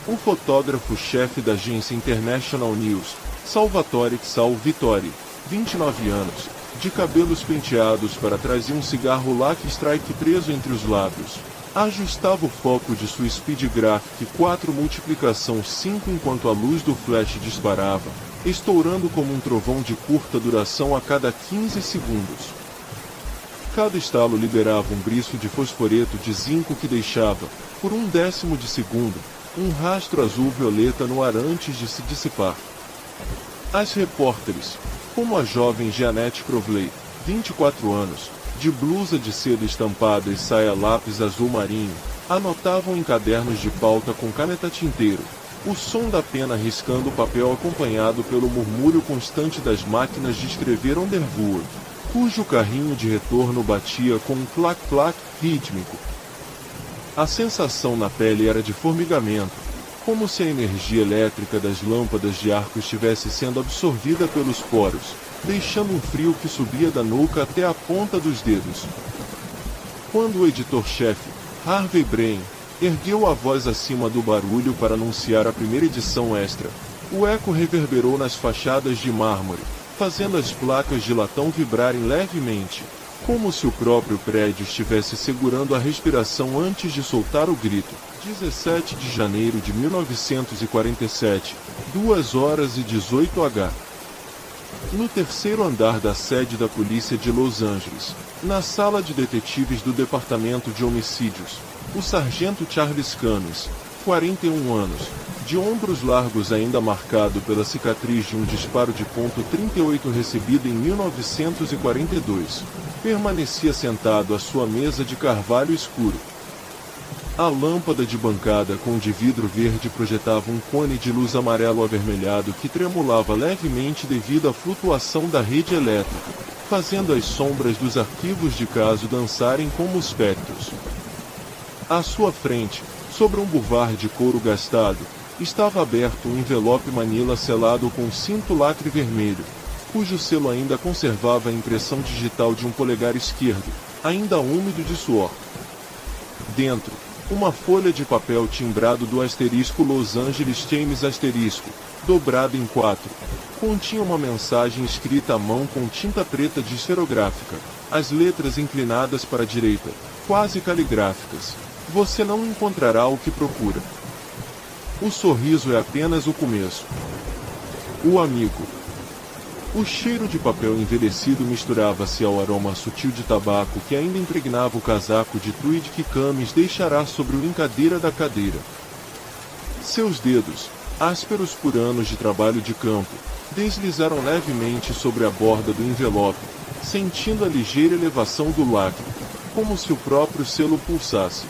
O fotógrafo-chefe da agência International News, Salvatore Xal Vittori, 29 anos, de cabelos penteados para trás e um cigarro Lucky Strike preso entre os lábios, ajustava o foco de sua Speed Graphic 4 multiplicação 5 enquanto a luz do flash disparava, estourando como um trovão de curta duração a cada 15 segundos. Cada estalo liberava um briço de fosforeto de zinco que deixava, por um décimo de segundo, um rastro azul-violeta no ar antes de se dissipar. As repórteres, como a jovem Jeanette Crowley, 24 anos, de blusa de seda estampada e saia lápis azul marinho, anotavam em cadernos de pauta com caneta tinteiro, o som da pena riscando o papel acompanhado pelo murmúrio constante das máquinas de escrever Underwood, cujo carrinho de retorno batia com um clac-clac rítmico. A sensação na pele era de formigamento, como se a energia elétrica das lâmpadas de arco estivesse sendo absorvida pelos poros, deixando um frio que subia da nuca até a ponta dos dedos. Quando o editor-chefe, Harvey Brain, ergueu a voz acima do barulho para anunciar a primeira edição extra, o eco reverberou nas fachadas de mármore, fazendo as placas de latão vibrarem levemente, como se o próprio prédio estivesse segurando a respiração antes de soltar o grito. 17 de janeiro de 1947, 2 horas e 18 h. No terceiro andar da sede da polícia de Los Angeles, na sala de detetives do Departamento de Homicídios, o sargento Charles Cummings, 41 anos, de ombros largos ainda marcado pela cicatriz de um disparo de ponto .38 recebido em 1942, permanecia sentado à sua mesa de carvalho escuro. A lâmpada de bancada com de vidro verde projetava um cone de luz amarelo avermelhado que tremulava levemente devido à flutuação da rede elétrica, fazendo as sombras dos arquivos de caso dançarem como espectros. À sua frente, sobre um buvar de couro gastado, estava aberto um envelope manila selado com cinto lacre vermelho, cujo selo ainda conservava a impressão digital de um polegar esquerdo, ainda úmido de suor. Dentro, uma folha de papel timbrado do asterisco Los Angeles Times asterisco, dobrado em 4, continha uma mensagem escrita à mão com tinta preta de esferográfica, as letras inclinadas para a direita, quase caligráficas. Você não encontrará o que procura. O sorriso é apenas o começo. O amigo. O cheiro de papel envelhecido misturava-se ao aroma sutil de tabaco que ainda impregnava o casaco de tweed que Camis deixara sobre o encadeira da cadeira. Seus dedos, ásperos por anos de trabalho de campo, deslizaram levemente sobre a borda do envelope, sentindo a ligeira elevação do lacre, como se o próprio selo pulsasse.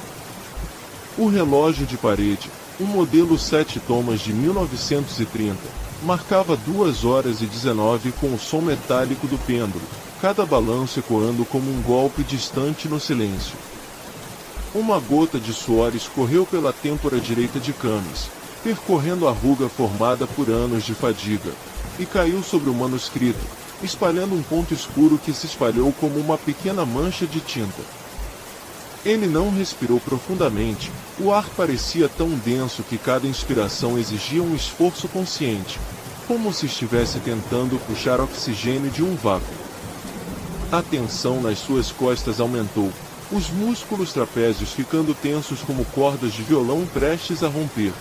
O relógio de parede, um modelo 7 tomas de 1930, marcava 2h19 com o som metálico do pêndulo, cada balanço ecoando como um golpe distante no silêncio. Uma gota de suor escorreu pela têmpora direita de Camis, percorrendo a ruga formada por anos de fadiga, e caiu sobre o manuscrito, espalhando um ponto escuro que se espalhou como uma pequena mancha de tinta. Ele não respirou profundamente, o ar parecia tão denso que cada inspiração exigia um esforço consciente, como se estivesse tentando puxar oxigênio de um vácuo. A tensão nas suas costas aumentou, os músculos trapézios ficando tensos como cordas de violão prestes a romper.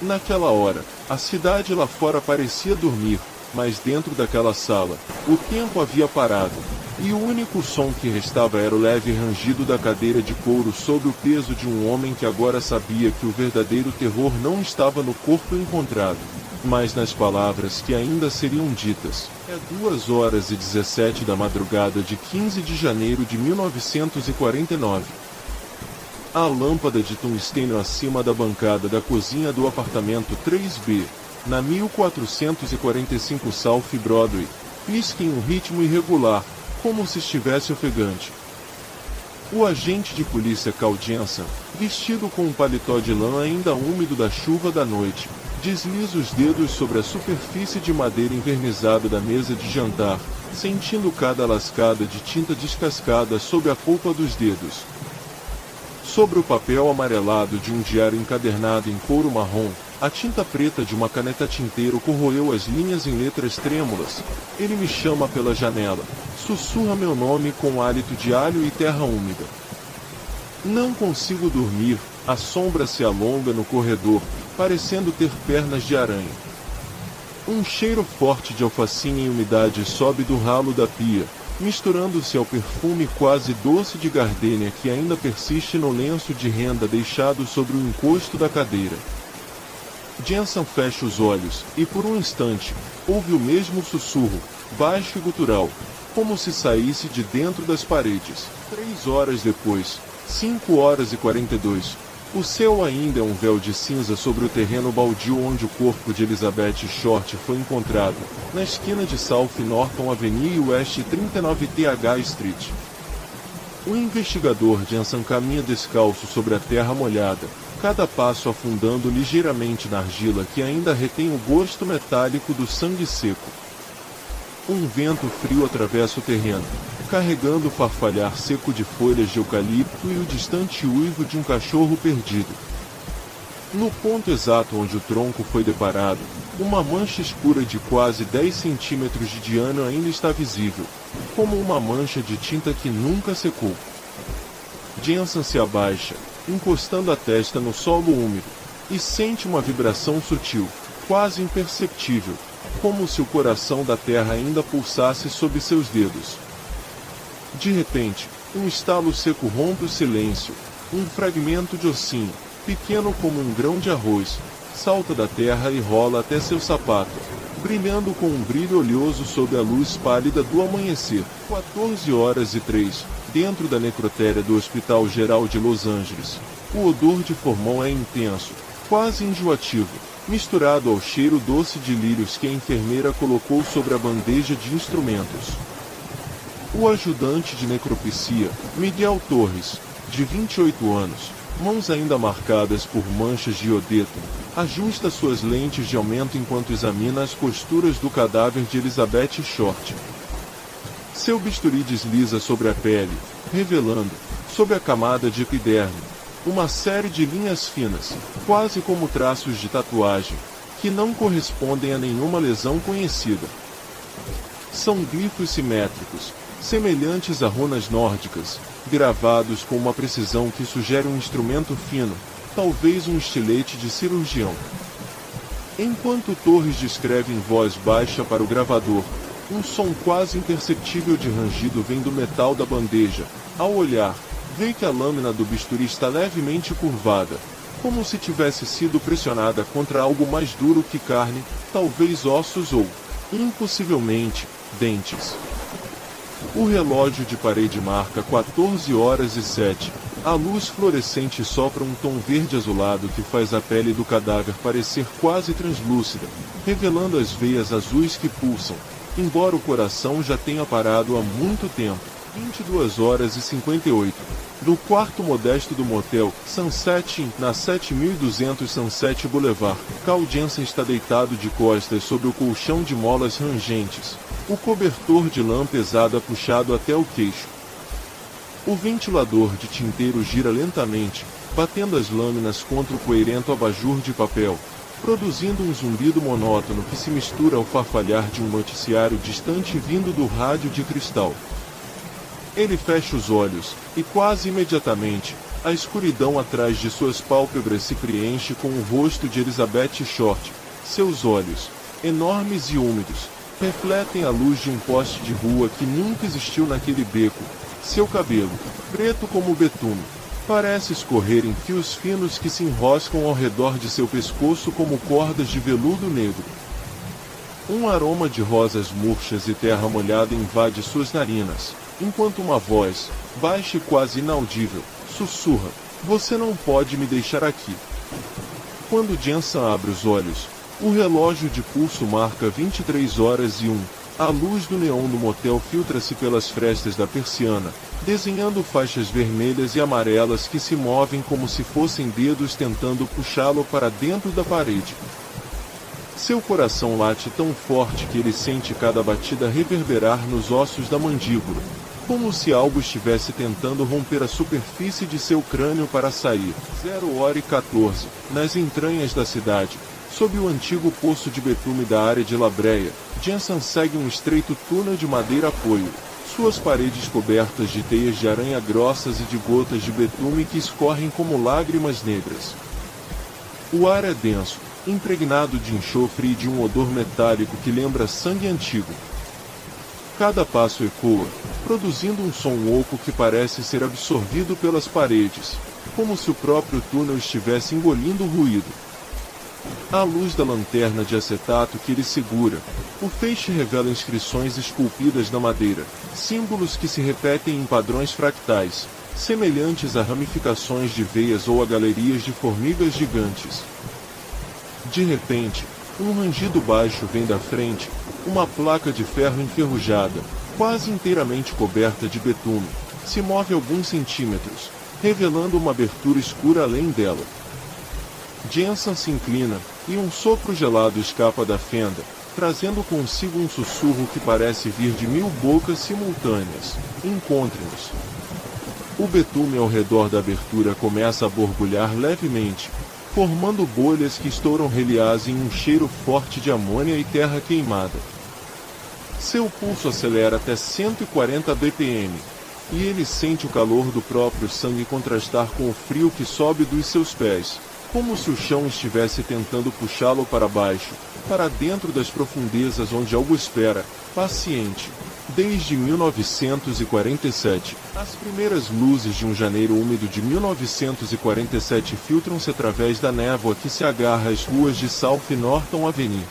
Naquela hora, a cidade lá fora parecia dormir, mas dentro daquela sala, o tempo havia parado, e o único som que restava era o leve rangido da cadeira de couro sob o peso de um homem que agora sabia que o verdadeiro terror não estava no corpo encontrado, mas nas palavras que ainda seriam ditas. É 2h17 da madrugada de 15 de janeiro de 1949. A lâmpada de tungstênio acima da bancada da cozinha do apartamento 3B, na 1445 South Broadway, pisca em um ritmo irregular, como se estivesse ofegante. O agente de polícia Carl Jensen, vestido com um paletó de lã ainda úmido da chuva da noite, desliza os dedos sobre a superfície de madeira envernizada da mesa de jantar, sentindo cada lascada de tinta descascada sob a polpa dos dedos. Sobre o papel amarelado de um diário encadernado em couro marrom, a tinta preta de uma caneta tinteiro corroeu as linhas em letras trêmulas. Ele me chama pela janela, sussurra meu nome com hálito de alho e terra úmida. Não consigo dormir, a sombra se alonga no corredor, parecendo ter pernas de aranha. Um cheiro forte de alfacinha e umidade sobe do ralo da pia, misturando-se ao perfume quase doce de gardênia que ainda persiste no lenço de renda deixado sobre o encosto da cadeira. Jensen fecha os olhos, e por um instante, ouve o mesmo sussurro, baixo e gutural, como se saísse de dentro das paredes. 3 horas depois, 5h42, o céu ainda é um véu de cinza sobre o terreno baldio onde o corpo de Elizabeth Short foi encontrado, na esquina de South Norton Avenue e West 39th Street. O investigador Jensen caminha descalço sobre a terra molhada, cada passo afundando ligeiramente na argila que ainda retém o gosto metálico do sangue seco. Um vento frio atravessa o terreno, carregando o farfalhar seco de folhas de eucalipto e o distante uivo de um cachorro perdido. No ponto exato onde o tronco foi deparado, uma mancha escura de quase 10 centímetros de diâmetro ainda está visível, como uma mancha de tinta que nunca secou. Jensen se abaixa, encostando a testa no solo úmido, e sente uma vibração sutil, quase imperceptível, como se o coração da terra ainda pulsasse sob seus dedos. De repente, um estalo seco rompe o silêncio, um fragmento de ossinho, pequeno como um grão de arroz, salta da terra e rola até seu sapato, brilhando com um brilho oleoso sob a luz pálida do amanhecer. 14h03, dentro da necrotéria do Hospital Geral de Los Angeles. O odor de formol é intenso, quase enjoativo, misturado ao cheiro doce de lírios que a enfermeira colocou sobre a bandeja de instrumentos. O ajudante de necropsia, Miguel Torres, de 28 anos, mãos ainda marcadas por manchas de iodeto, ajusta suas lentes de aumento enquanto examina as costuras do cadáver de Elizabeth Short. Seu bisturi desliza sobre a pele, revelando, sob a camada de epiderme, uma série de linhas finas, quase como traços de tatuagem, que não correspondem a nenhuma lesão conhecida. São glifos simétricos, semelhantes a runas nórdicas, gravados com uma precisão que sugere um instrumento fino, talvez um estilete de cirurgião. Enquanto Torres descreve em voz baixa para o gravador, um som quase imperceptível de rangido vem do metal da bandeja. Ao olhar, vê que a lâmina do bisturi está levemente curvada, como se tivesse sido pressionada contra algo mais duro que carne, talvez ossos ou, impossivelmente, dentes. O relógio de parede marca 14h07. A luz fluorescente sopra um tom verde azulado que faz a pele do cadáver parecer quase translúcida, revelando as veias azuis que pulsam, embora o coração já tenha parado há muito tempo. 22h58. No quarto modesto do motel Sunset Inn, na 7200 Sunset Boulevard, Carl Jensen está deitado de costas sobre o colchão de molas rangentes, o cobertor de lã pesada puxado até o queixo. O ventilador de tinteiro gira lentamente, batendo as lâminas contra o poeirento abajur de papel, produzindo um zumbido monótono que se mistura ao farfalhar de um noticiário distante vindo do rádio de cristal. Ele fecha os olhos, e quase imediatamente, a escuridão atrás de suas pálpebras se preenche com o rosto de Elizabeth Short. Seus olhos, enormes e úmidos, refletem a luz de um poste de rua que nunca existiu naquele beco. Seu cabelo, preto como betume, parece escorrer em fios finos que se enroscam ao redor de seu pescoço como cordas de veludo negro. Um aroma de rosas murchas e terra molhada invade suas narinas, enquanto uma voz, baixa e quase inaudível, sussurra: "Você não pode me deixar aqui." Quando Jensen abre os olhos, o relógio de pulso marca 23h01. A luz do neon do motel filtra-se pelas frestas da persiana, desenhando faixas vermelhas e amarelas que se movem como se fossem dedos tentando puxá-lo para dentro da parede. Seu coração late tão forte que ele sente cada batida reverberar nos ossos da mandíbula, como se algo estivesse tentando romper a superfície de seu crânio para sair. 0h14, nas entranhas da cidade, sob o antigo poço de betume da área de La Brea, Jensen segue um estreito túnel de madeira apoio, suas paredes cobertas de teias de aranha grossas e de gotas de betume que escorrem como lágrimas negras. O ar é denso, impregnado de enxofre e de um odor metálico que lembra sangue antigo. Cada passo ecoa, produzindo um som oco que parece ser absorvido pelas paredes, como se o próprio túnel estivesse engolindo o ruído. À luz da lanterna de acetato que ele segura, o feixe revela inscrições esculpidas na madeira, símbolos que se repetem em padrões fractais, semelhantes a ramificações de veias ou a galerias de formigas gigantes. De repente, um rangido baixo vem da frente, uma placa de ferro enferrujada, quase inteiramente coberta de betume, se move alguns centímetros, revelando uma abertura escura além dela. Jensen se inclina, e um sopro gelado escapa da fenda, trazendo consigo um sussurro que parece vir de 1000 bocas simultâneas. Encontre-nos. O betume ao redor da abertura começa a borbulhar levemente, formando bolhas que estouram reliás em um cheiro forte de amônia e terra queimada. Seu pulso acelera até 140 bpm, e ele sente o calor do próprio sangue contrastar com o frio que sobe dos seus pés, como se o chão estivesse tentando puxá-lo para baixo, para dentro das profundezas onde algo espera, paciente. Desde 1947, as primeiras luzes de um janeiro úmido de 1947 filtram-se através da névoa que se agarra às ruas de South Norton Avenue.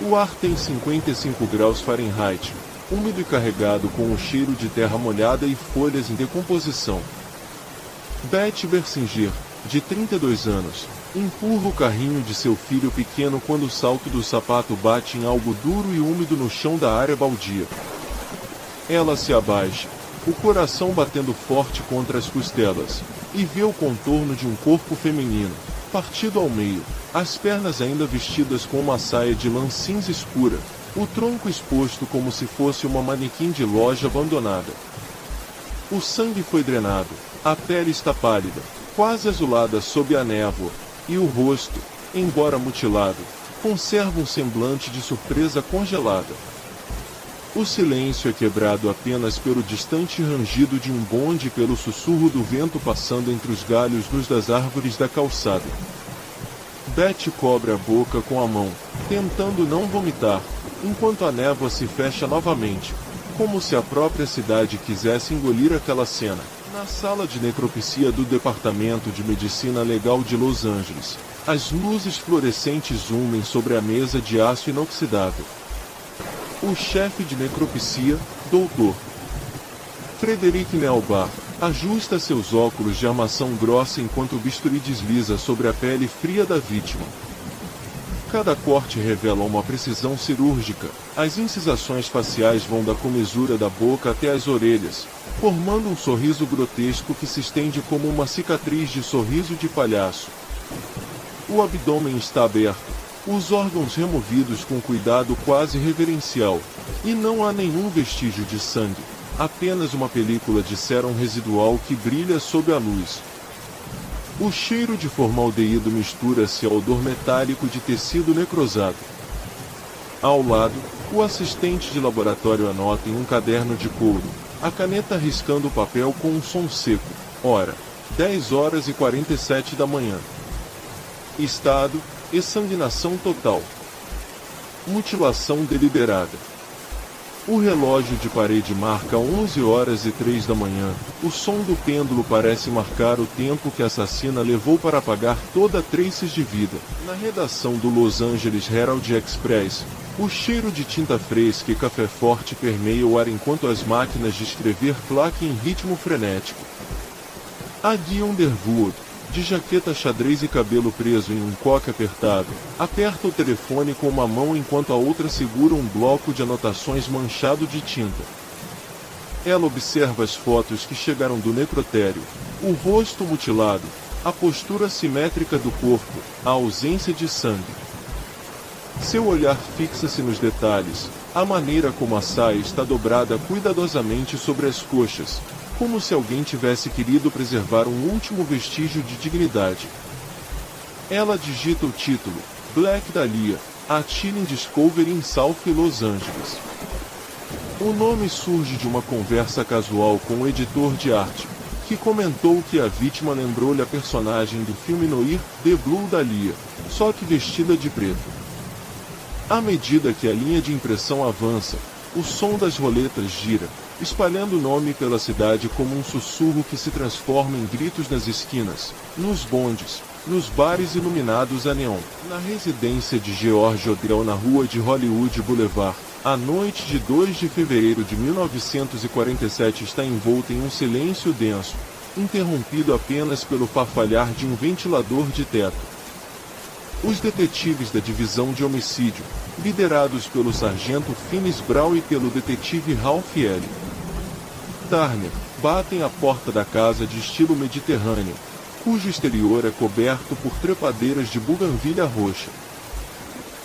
O ar tem 55 graus Fahrenheit, úmido e carregado com o cheiro de terra molhada e folhas em decomposição. Beth Bersinger, de 32 anos, empurra o carrinho de seu filho pequeno quando o salto do sapato bate em algo duro e úmido no chão da área baldia. Ela se abaixa, o coração batendo forte contra as costelas, e vê o contorno de um corpo feminino, partido ao meio, as pernas ainda vestidas com uma saia de lã cinza escura, o tronco exposto como se fosse uma manequim de loja abandonada. O sangue foi drenado, a pele está pálida, quase azulada sob a névoa, e o rosto, embora mutilado, conserva um semblante de surpresa congelada. O silêncio é quebrado apenas pelo distante rangido de um bonde e pelo sussurro do vento passando entre os galhos nus das árvores da calçada. Betty cobre a boca com a mão, tentando não vomitar, enquanto a névoa se fecha novamente, como se a própria cidade quisesse engolir aquela cena. Na sala de necropsia do Departamento de Medicina Legal de Los Angeles, as luzes fluorescentes zoomem sobre a mesa de aço inoxidável. O chefe de necropsia, Dr. Frederic Nealbar, ajusta seus óculos de armação grossa enquanto o bisturi desliza sobre a pele fria da vítima. Cada corte revela uma precisão cirúrgica. As incisações faciais vão da comesura da boca até as orelhas, formando um sorriso grotesco que se estende como uma cicatriz de sorriso de palhaço. O abdômen está aberto, os órgãos removidos com cuidado quase reverencial, e não há nenhum vestígio de sangue, apenas uma película de sérum residual que brilha sob a luz. O cheiro de formaldeído mistura-se ao odor metálico de tecido necrosado. Ao lado, o assistente de laboratório anota em um caderno de couro, a caneta riscando o papel com um som seco. Hora: 10h47 da manhã. Estado: exsanguinação total. Mutilação deliberada. O relógio de parede marca 11h03 da manhã. O som do pêndulo parece marcar o tempo que a assassina levou para apagar toda traces de vida. Na redação do Los Angeles Herald Express, o cheiro de tinta fresca e café forte permeia o ar enquanto as máquinas de escrever claquem em ritmo frenético. A Guy Underwood, de jaqueta xadrez e cabelo preso em um coque apertado, aperta o telefone com uma mão enquanto a outra segura um bloco de anotações manchado de tinta. Ela observa as fotos que chegaram do necrotério, o rosto mutilado, a postura simétrica do corpo, a ausência de sangue. Seu olhar fixa-se nos detalhes, a maneira como a saia está dobrada cuidadosamente sobre as coxas, como se alguém tivesse querido preservar um último vestígio de dignidade. Ela digita o título, Black Dahlia, A Chilling Discovery in South Los Angeles. O nome surge de uma conversa casual com o editor de arte, que comentou que a vítima lembrou-lhe a personagem do filme noir The Blue Dahlia, só que vestida de preto. À medida que a linha de impressão avança, o som das roletas gira, espalhando o nome pela cidade como um sussurro que se transforma em gritos nas esquinas, nos bondes, nos bares iluminados a neon. Na residência de George Odell na rua de Hollywood Boulevard, a noite de 2 de fevereiro de 1947 está envolta em um silêncio denso, interrompido apenas pelo farfalhar de um ventilador de teto. Os detetives da divisão de homicídio, liderados pelo sargento Finis Brown e pelo detetive Ralph L. Turner, batem à porta da casa de estilo mediterrâneo, cujo exterior é coberto por trepadeiras de buganvília roxa.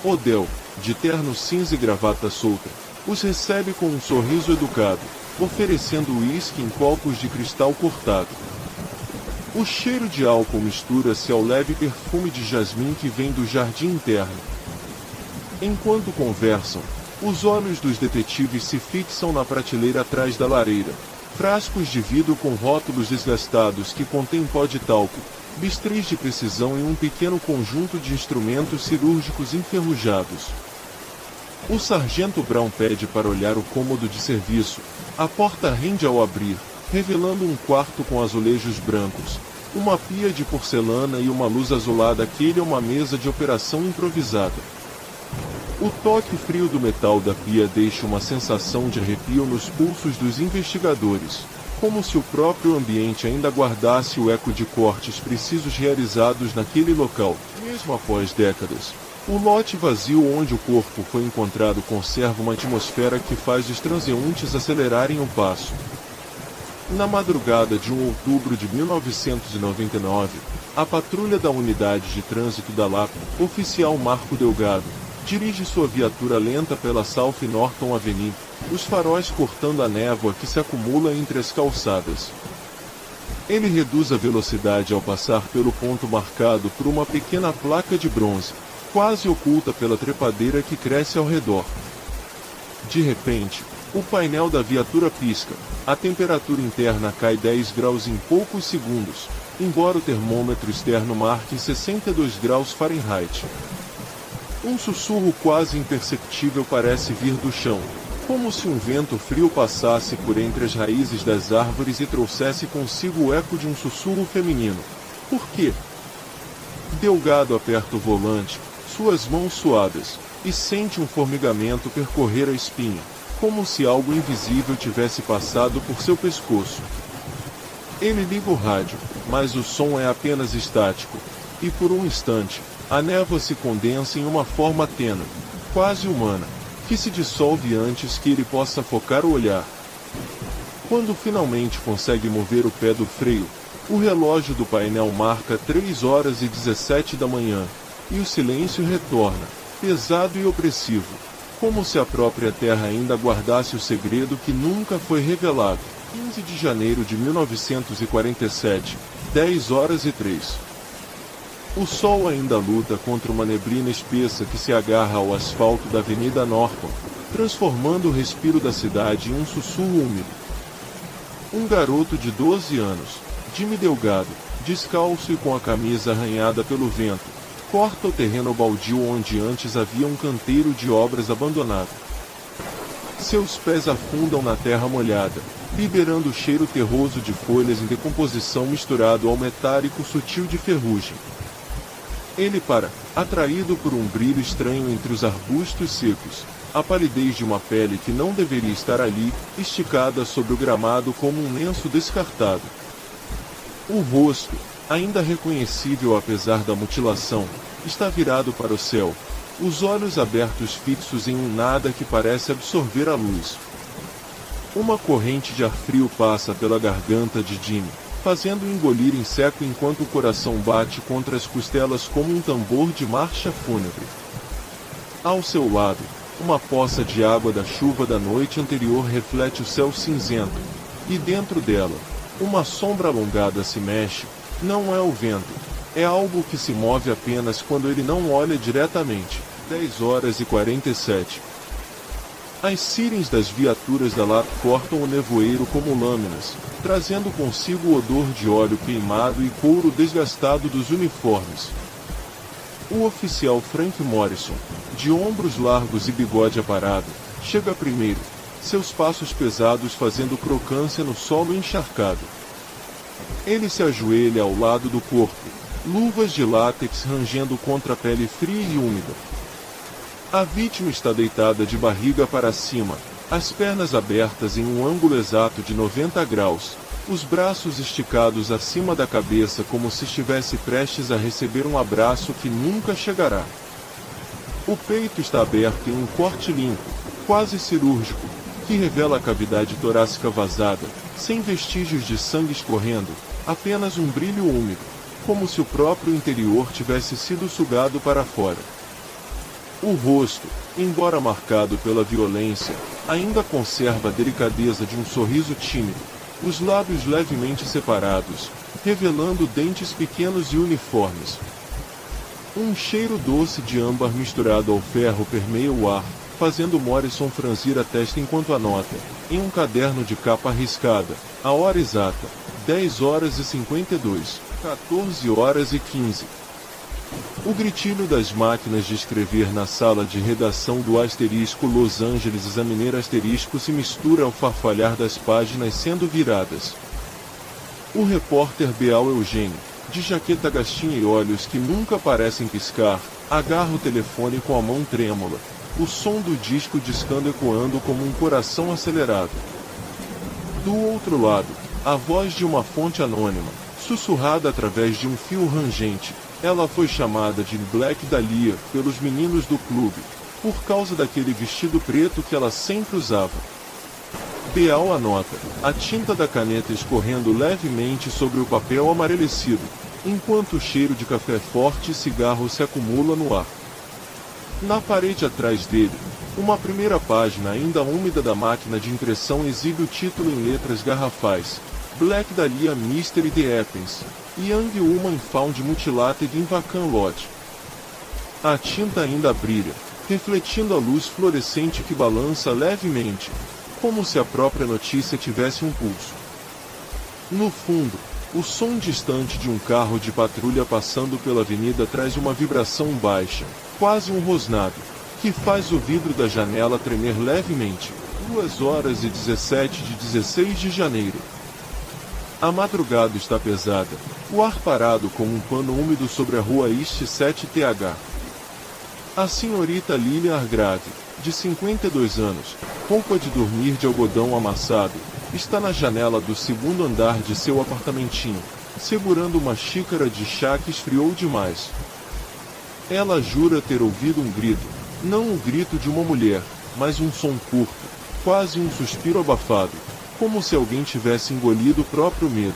Odell, de terno cinza e gravata solta, os recebe com um sorriso educado, oferecendo uísque em copos de cristal cortado. O cheiro de álcool mistura-se ao leve perfume de jasmim que vem do jardim interno. Enquanto conversam, os olhos dos detetives se fixam na prateleira atrás da lareira, frascos de vidro com rótulos desgastados que contêm pó de talco, bistris de precisão e um pequeno conjunto de instrumentos cirúrgicos enferrujados. O sargento Brown pede para olhar o cômodo de serviço. A porta rende ao abrir, revelando um quarto com azulejos brancos, uma pia de porcelana e uma luz azulada que é uma mesa de operação improvisada. O toque frio do metal da pia deixa uma sensação de arrepio nos pulsos dos investigadores, como se o próprio ambiente ainda guardasse o eco de cortes precisos realizados naquele local, mesmo após décadas. O lote vazio onde o corpo foi encontrado conserva uma atmosfera que faz os transeuntes acelerarem o passo. Na madrugada de 1 de outubro de 1999, a patrulha da unidade de trânsito da Lapa, oficial Marco Delgado, dirige sua viatura lenta pela South Norton Avenue, os faróis cortando a névoa que se acumula entre as calçadas. Ele reduz a velocidade ao passar pelo ponto marcado por uma pequena placa de bronze, quase oculta pela trepadeira que cresce ao redor. De repente, o painel da viatura pisca, a temperatura interna cai 10 graus em poucos segundos, embora o termômetro externo marque 62 graus Fahrenheit. Um sussurro quase imperceptível parece vir do chão, como se um vento frio passasse por entre as raízes das árvores e trouxesse consigo o eco de um sussurro feminino. Por quê? Delgado aperta o volante, suas mãos suadas, e sente um formigamento percorrer a espinha, como se algo invisível tivesse passado por seu pescoço. Ele liga o rádio, mas o som é apenas estático, e por um instante, a névoa se condensa em uma forma tênue, quase humana, que se dissolve antes que ele possa focar o olhar. Quando finalmente consegue mover o pé do freio, o relógio do painel marca 3h17 da manhã, e o silêncio retorna, pesado e opressivo, como se a própria Terra ainda guardasse o segredo que nunca foi revelado. 15 de janeiro de 1947, 10h03. O sol ainda luta contra uma neblina espessa que se agarra ao asfalto da Avenida Norton, transformando o respiro da cidade em um sussurro úmido. Um garoto de 12 anos, Jimmy Delgado, descalço e com a camisa arranhada pelo vento, corta o terreno baldio onde antes havia um canteiro de obras abandonado. Seus pés afundam na terra molhada, liberando o cheiro terroso de folhas em decomposição misturado ao metálico sutil de ferrugem. Ele para, atraído por um brilho estranho entre os arbustos secos, a palidez de uma pele que não deveria estar ali, esticada sobre o gramado como um lenço descartado. O rosto, ainda reconhecível apesar da mutilação, está virado para o céu, os olhos abertos fixos em um nada que parece absorver a luz. Uma corrente de ar frio passa pela garganta de Jimmy, fazendo-o engolir em seco enquanto o coração bate contra as costelas como um tambor de marcha fúnebre. Ao seu lado, uma poça de água da chuva da noite anterior reflete o céu cinzento, e dentro dela, uma sombra alongada se mexe. Não é o vento, é algo que se move apenas quando ele não olha diretamente. 10h47. As sirens das viaturas da LAP cortam o nevoeiro como lâminas, trazendo consigo o odor de óleo queimado e couro desgastado dos uniformes. O oficial Frank Morrison, de ombros largos e bigode aparado, chega primeiro, seus passos pesados fazendo crocância no solo encharcado. Ele se ajoelha ao lado do corpo, luvas de látex rangendo contra a pele fria e úmida. A vítima está deitada de barriga para cima, as pernas abertas em um ângulo exato de 90 graus, os braços esticados acima da cabeça como se estivesse prestes a receber um abraço que nunca chegará. O peito está aberto em um corte limpo, quase cirúrgico, que revela a cavidade torácica vazada, sem vestígios de sangue escorrendo, apenas um brilho úmido, como se o próprio interior tivesse sido sugado para fora. O rosto, embora marcado pela violência, ainda conserva a delicadeza de um sorriso tímido, os lábios levemente separados, revelando dentes pequenos e uniformes. Um cheiro doce de âmbar misturado ao ferro permeia o ar, fazendo Morrison franzir a testa enquanto anota, em um caderno de capa riscada, a hora exata, 10h52, 14h15. O gritinho das máquinas de escrever na sala de redação do asterisco Los Angeles Examiner asterisco se mistura ao farfalhar das páginas sendo viradas. O repórter Beal Eugênio, de jaqueta gastinha e olhos que nunca parecem piscar, agarra o telefone com a mão trêmula, o som do disco discando ecoando como um coração acelerado. Do outro lado, a voz de uma fonte anônima, sussurrada através de um fio rangente. Ela foi chamada de Black Dahlia pelos meninos do clube, por causa daquele vestido preto que ela sempre usava. Beal anota, a tinta da caneta escorrendo levemente sobre o papel amarelecido, enquanto o cheiro de café forte e cigarro se acumula no ar. Na parede atrás dele, uma primeira página ainda úmida da máquina de impressão exibe o título em letras garrafais: Black Dahlia Mystery The Happens, Young Woman Found Mutilated in Vacant Lot. A tinta ainda brilha, refletindo a luz fluorescente que balança levemente, como se a própria notícia tivesse um pulso. No fundo, O som distante de um carro de patrulha passando pela avenida traz uma vibração baixa, quase um rosnado, que faz o vidro da janela tremer levemente. 2h17 de 16 de janeiro. A madrugada está pesada, o ar parado como um pano úmido sobre a rua East 7th. A senhorita Lilian Hargrave, de 52 anos, roupa de dormir de algodão amassado, está na janela do segundo andar de seu apartamentinho, segurando uma xícara de chá que esfriou demais. Ela jura ter ouvido um grito, não o grito de uma mulher, mas um som curto, quase um suspiro abafado, como se alguém tivesse engolido o próprio medo.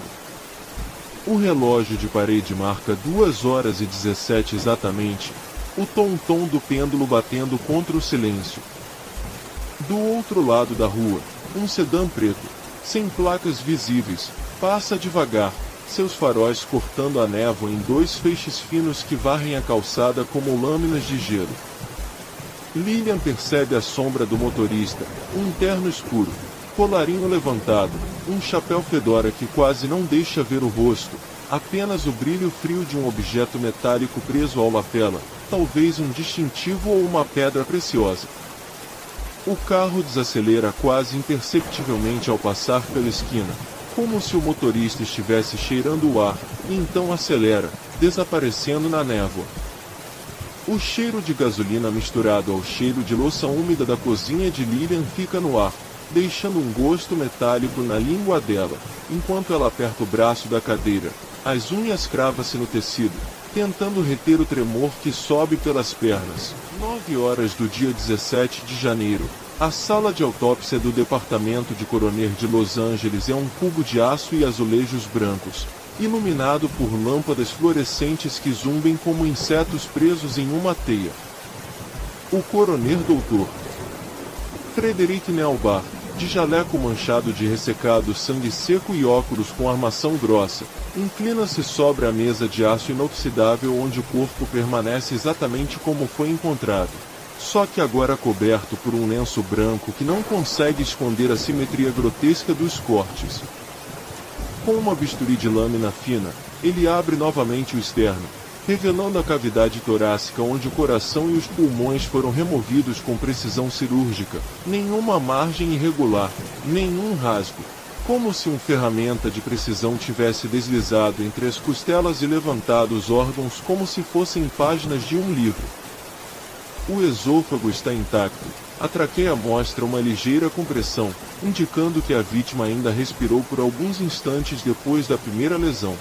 O relógio de parede marca 2h17 exatamente, o tom-tom do pêndulo batendo contra o silêncio. Do outro lado da rua, um sedã preto, sem placas visíveis, passa devagar, seus faróis cortando a névoa em dois feixes finos que varrem a calçada como lâminas de gelo. Lilian percebe a sombra do motorista, um terno escuro, colarinho levantado, um chapéu fedora que quase não deixa ver o rosto, apenas o brilho frio de um objeto metálico preso ao lapela, talvez um distintivo ou uma pedra preciosa. O carro desacelera quase imperceptivelmente ao passar pela esquina, como se o motorista estivesse cheirando o ar, e então acelera, desaparecendo na névoa. O cheiro de gasolina misturado ao cheiro de louça úmida da cozinha de Lilian fica no ar, deixando um gosto metálico na língua dela, enquanto ela aperta o braço da cadeira. As unhas cravam-se no tecido, tentando reter o tremor que sobe pelas pernas. 9h do dia 17 de janeiro. A sala de autópsia do Departamento de Coroner de Los Angeles é um cubo de aço e azulejos brancos, iluminado por lâmpadas fluorescentes que zumbem como insetos presos em uma teia. O coroner Dr. Frederick Nealbar, de jaleco manchado de ressecado sangue seco e óculos com armação grossa, inclina-se sobre a mesa de aço inoxidável onde o corpo permanece exatamente como foi encontrado, só que agora coberto por um lenço branco que não consegue esconder a simetria grotesca dos cortes. Com uma bisturi de lâmina fina, ele abre novamente o externo, revelando a cavidade torácica onde o coração e os pulmões foram removidos com precisão cirúrgica, nenhuma margem irregular, nenhum rasgo, como se uma ferramenta de precisão tivesse deslizado entre as costelas e levantado os órgãos como se fossem páginas de um livro. O esôfago está intacto, a traqueia mostra uma ligeira compressão, indicando que a vítima ainda respirou por alguns instantes depois da primeira lesão.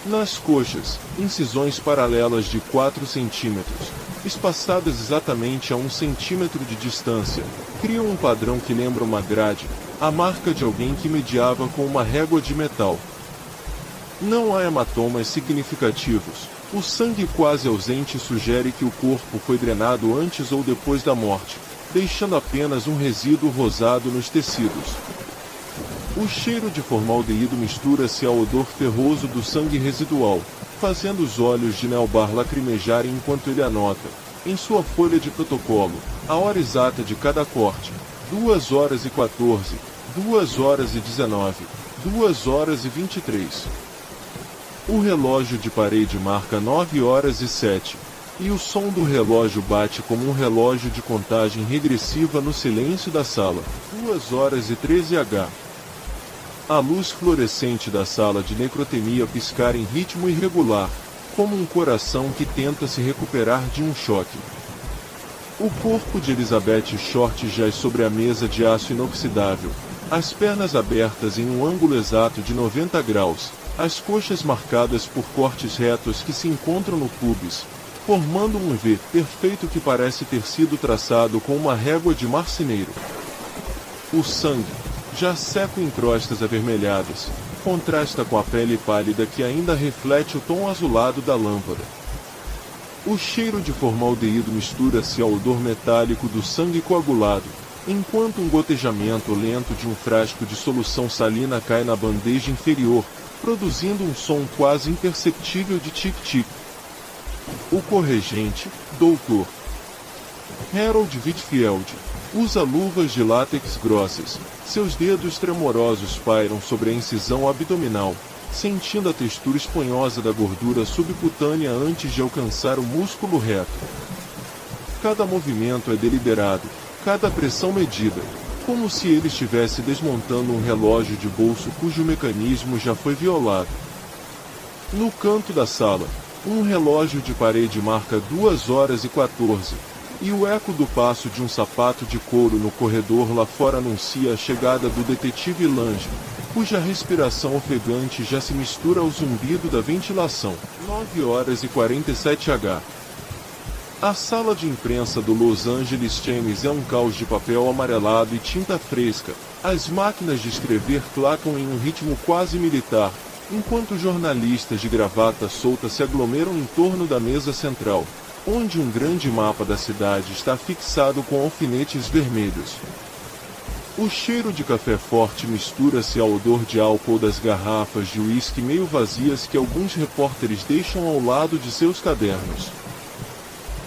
Nas coxas, incisões paralelas de 4 centímetros, espaçadas exatamente a 1 centímetro de distância, criam um padrão que lembra uma grade, a marca de alguém que mediava com uma régua de metal. Não há hematomas significativos. O sangue quase ausente sugere que o corpo foi drenado antes ou depois da morte, deixando apenas um resíduo rosado nos tecidos. O cheiro de formaldeído mistura-se ao odor ferroso do sangue residual, fazendo os olhos de Nealbar lacrimejarem enquanto ele anota, em sua folha de protocolo, a hora exata de cada corte: 2h14, 2h19, 2h23. O relógio de parede marca 9h07, e o som do relógio bate como um relógio de contagem regressiva no silêncio da sala. 2h13. A luz fluorescente da sala de necrotemia piscar em ritmo irregular, como um coração que tenta se recuperar de um choque. O corpo de Elizabeth Short jaz sobre a mesa de aço inoxidável, as pernas abertas em um ângulo exato de 90 graus, as coxas marcadas por cortes retos que se encontram no pubis, formando um V perfeito que parece ter sido traçado com uma régua de marceneiro. O sangue, já seco em crostas avermelhadas, contrasta com a pele pálida que ainda reflete o tom azulado da lâmpada. O cheiro de formaldeído mistura-se ao odor metálico do sangue coagulado, enquanto um gotejamento lento de um frasco de solução salina cai na bandeja inferior, produzindo um som quase imperceptível de tic-tic. O corregente, Dr. Harold Whitfield, usa luvas de látex grossas, seus dedos tremorosos pairam sobre a incisão abdominal, sentindo a textura esponjosa da gordura subcutânea antes de alcançar o músculo reto. Cada movimento é deliberado, cada pressão medida, como se ele estivesse desmontando um relógio de bolso cujo mecanismo já foi violado. No canto da sala, um relógio de parede marca 2h14, e o eco do passo de um sapato de couro no corredor lá fora anuncia a chegada do detetive Lange, cuja respiração ofegante já se mistura ao zumbido da ventilação. 9h47h. A sala de imprensa do Los Angeles Times é um caos de papel amarelado e tinta fresca. As máquinas de escrever clacam em um ritmo quase militar, enquanto jornalistas de gravata solta se aglomeram em torno da mesa central, onde um grande mapa da cidade está fixado com alfinetes vermelhos. O cheiro de café forte mistura-se ao odor de álcool das garrafas de uísque meio vazias que alguns repórteres deixam ao lado de seus cadernos.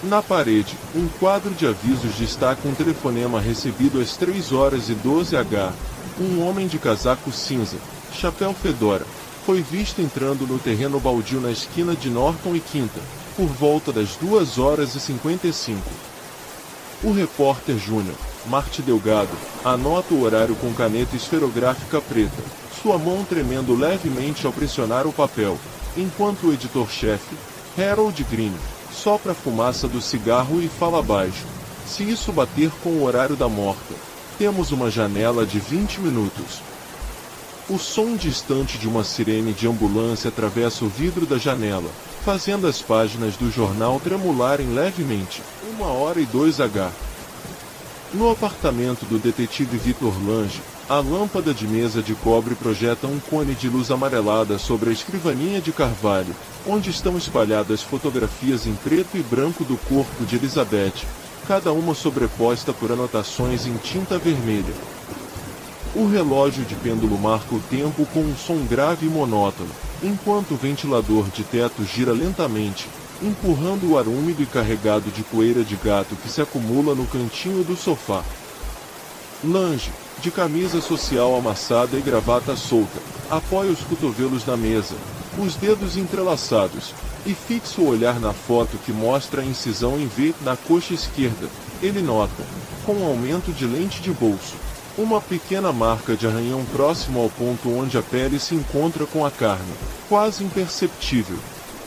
Na parede, um quadro de avisos destaca um telefonema recebido às 3h12h. Um homem de casaco cinza, chapéu fedora, foi visto entrando no terreno baldio na esquina de Norton e Quinta, por volta das 2h55. O repórter júnior, Marty Delgado, anota o horário com caneta esferográfica preta, sua mão tremendo levemente ao pressionar o papel, enquanto o editor-chefe, Harold Green, sopra a fumaça do cigarro e fala baixo. Se isso bater com o horário da morta, temos uma janela de 20 minutos. O som distante de uma sirene de ambulância atravessa o vidro da janela, fazendo as páginas do jornal tremularem levemente. 1h02h. No apartamento do detetive Victor Lange, a lâmpada de mesa de cobre projeta um cone de luz amarelada sobre a escrivaninha de carvalho, onde estão espalhadas fotografias em preto e branco do corpo de Elizabeth, cada uma sobreposta por anotações em tinta vermelha. O relógio de pêndulo marca o tempo com um som grave e monótono, enquanto o ventilador de teto gira lentamente, empurrando o ar úmido e carregado de poeira de gato que se acumula no cantinho do sofá. Lange, de camisa social amassada e gravata solta, apoia os cotovelos na mesa, os dedos entrelaçados, e fixa o olhar na foto que mostra a incisão em V na coxa esquerda. Ele nota, com um aumento de lente de bolso, uma pequena marca de arranhão próximo ao ponto onde a pele se encontra com a carne, quase imperceptível,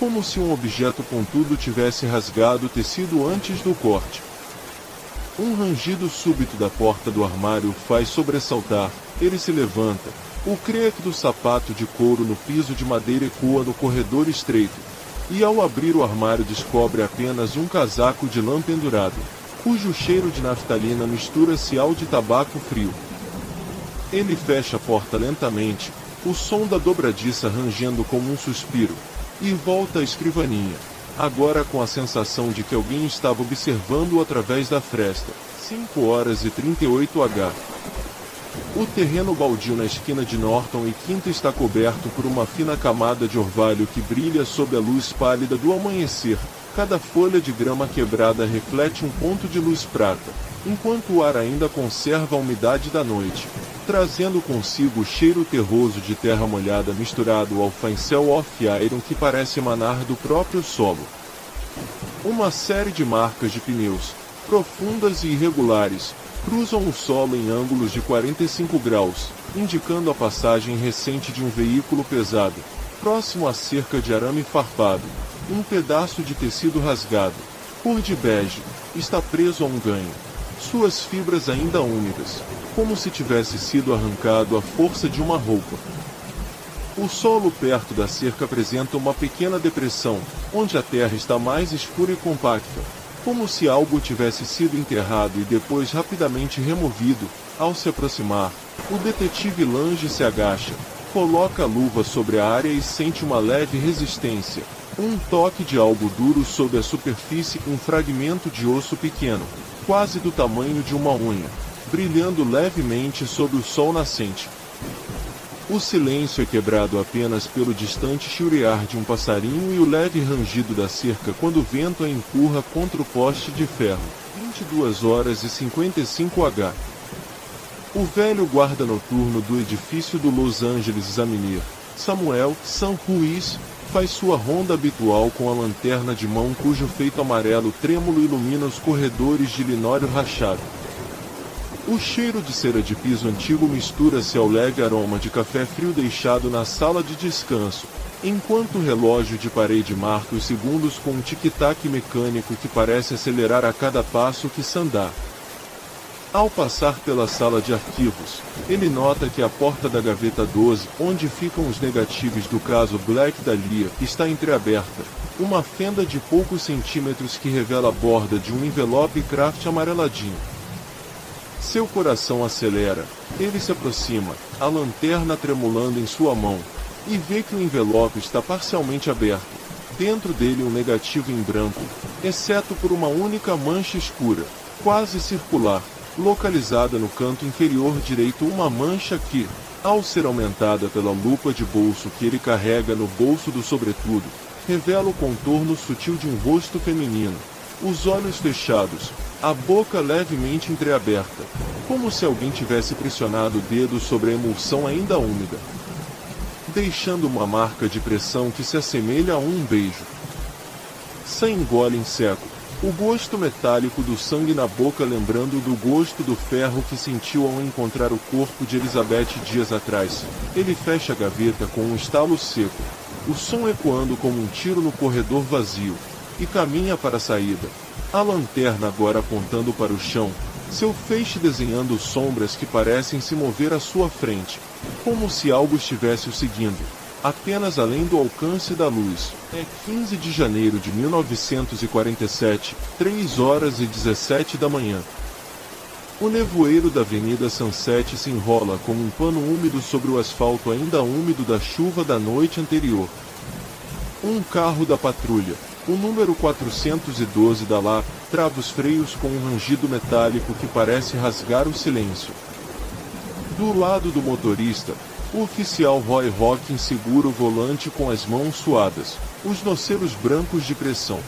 como se um objeto pontudo tivesse rasgado o tecido antes do corte. Um rangido súbito da porta do armário o faz sobressaltar. Ele se levanta. O creque do sapato de couro no piso de madeira ecoa no corredor estreito. E ao abrir o armário descobre apenas um casaco de lã pendurado, cujo cheiro de naftalina mistura-se ao de tabaco frio. Ele fecha a porta lentamente, o som da dobradiça rangendo como um suspiro, e volta à escrivaninha, agora com a sensação de que alguém estava observando-o através da fresta. 5h38h. O terreno baldio na esquina de Norton e Quinta está coberto por uma fina camada de orvalho que brilha sob a luz pálida do amanhecer. Cada folha de grama quebrada reflete um ponto de luz prata, enquanto o ar ainda conserva a umidade da noite, trazendo consigo o cheiro terroso de terra molhada misturado ao pincel off-iron que parece emanar do próprio solo. Uma série de marcas de pneus, profundas e irregulares, cruzam o solo em ângulos de 45 graus, indicando a passagem recente de um veículo pesado. Próximo à cerca de arame farpado, um pedaço de tecido rasgado, cor de bege, está preso a um ganho. Suas fibras ainda úmidas, como se tivesse sido arrancado à força de uma roupa. O solo perto da cerca apresenta uma pequena depressão, onde a terra está mais escura e compacta, como se algo tivesse sido enterrado e depois rapidamente removido. Ao se aproximar, o detetive Lange se agacha, coloca a luva sobre a área e sente uma leve resistência, um toque de algo duro sob a superfície, um fragmento de osso pequeno, quase do tamanho de uma unha, brilhando levemente sob o sol nascente. O silêncio é quebrado apenas pelo distante churiar de um passarinho e o leve rangido da cerca quando o vento a empurra contra o poste de ferro. 22h55h. O velho guarda noturno do edifício do Los Angeles Examiner, Samuel San Ruiz faz sua ronda habitual com a lanterna de mão cujo feito amarelo trêmulo ilumina os corredores de linóleo rachado. O cheiro de cera de piso antigo mistura-se ao leve aroma de café frio deixado na sala de descanso, enquanto o relógio de parede marca os segundos com um tic-tac mecânico que parece acelerar a cada passo que se andar. Ao passar pela sala de arquivos, ele nota que a porta da gaveta 12, onde ficam os negativos do caso Black Dahlia, está entreaberta, uma fenda de poucos centímetros que revela a borda de um envelope craft amareladinho. Seu coração acelera, ele se aproxima, a lanterna tremulando em sua mão, e vê que o envelope está parcialmente aberto, dentro dele um negativo em branco, exceto por uma única mancha escura, quase circular, localizada no canto inferior direito, uma mancha que, ao ser aumentada pela lupa de bolso que ele carrega no bolso do sobretudo, revela o contorno sutil de um rosto feminino, os olhos fechados, a boca levemente entreaberta, como se alguém tivesse pressionado o dedo sobre a emulsão ainda úmida, deixando uma marca de pressão que se assemelha a um beijo. Sam engole em seco, o gosto metálico do sangue na boca lembrando do gosto do ferro que sentiu ao encontrar o corpo de Elizabeth dias atrás. Ele fecha a gaveta com um estalo seco, o som ecoando como um tiro no corredor vazio, e caminha para a saída, a lanterna agora apontando para o chão, seu feixe desenhando sombras que parecem se mover à sua frente, como se algo estivesse o seguindo, apenas além do alcance da luz. É 15 de janeiro de 1947, 3 horas e 17 da manhã. O nevoeiro da Avenida Sunset se enrola como um pano úmido sobre o asfalto ainda úmido da chuva da noite anterior. Um carro da patrulha, o número 412 da LA, trava os freios com um rangido metálico que parece rasgar o silêncio. Do lado do motorista, o oficial Roy Hawkins segura o volante com as mãos suadas, os nocelos brancos de pressão.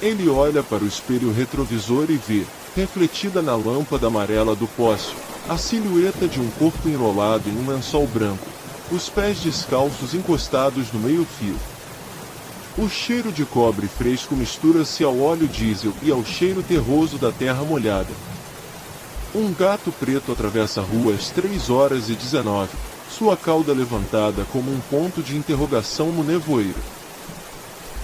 Ele olha para o espelho retrovisor e vê, refletida na lâmpada amarela do poste, a silhueta de um corpo enrolado em um lençol branco, os pés descalços encostados no meio-fio. O cheiro de cobre fresco mistura-se ao óleo diesel e ao cheiro terroso da terra molhada. Um gato preto atravessa a rua às 3 horas e 19, sua cauda levantada como um ponto de interrogação no nevoeiro.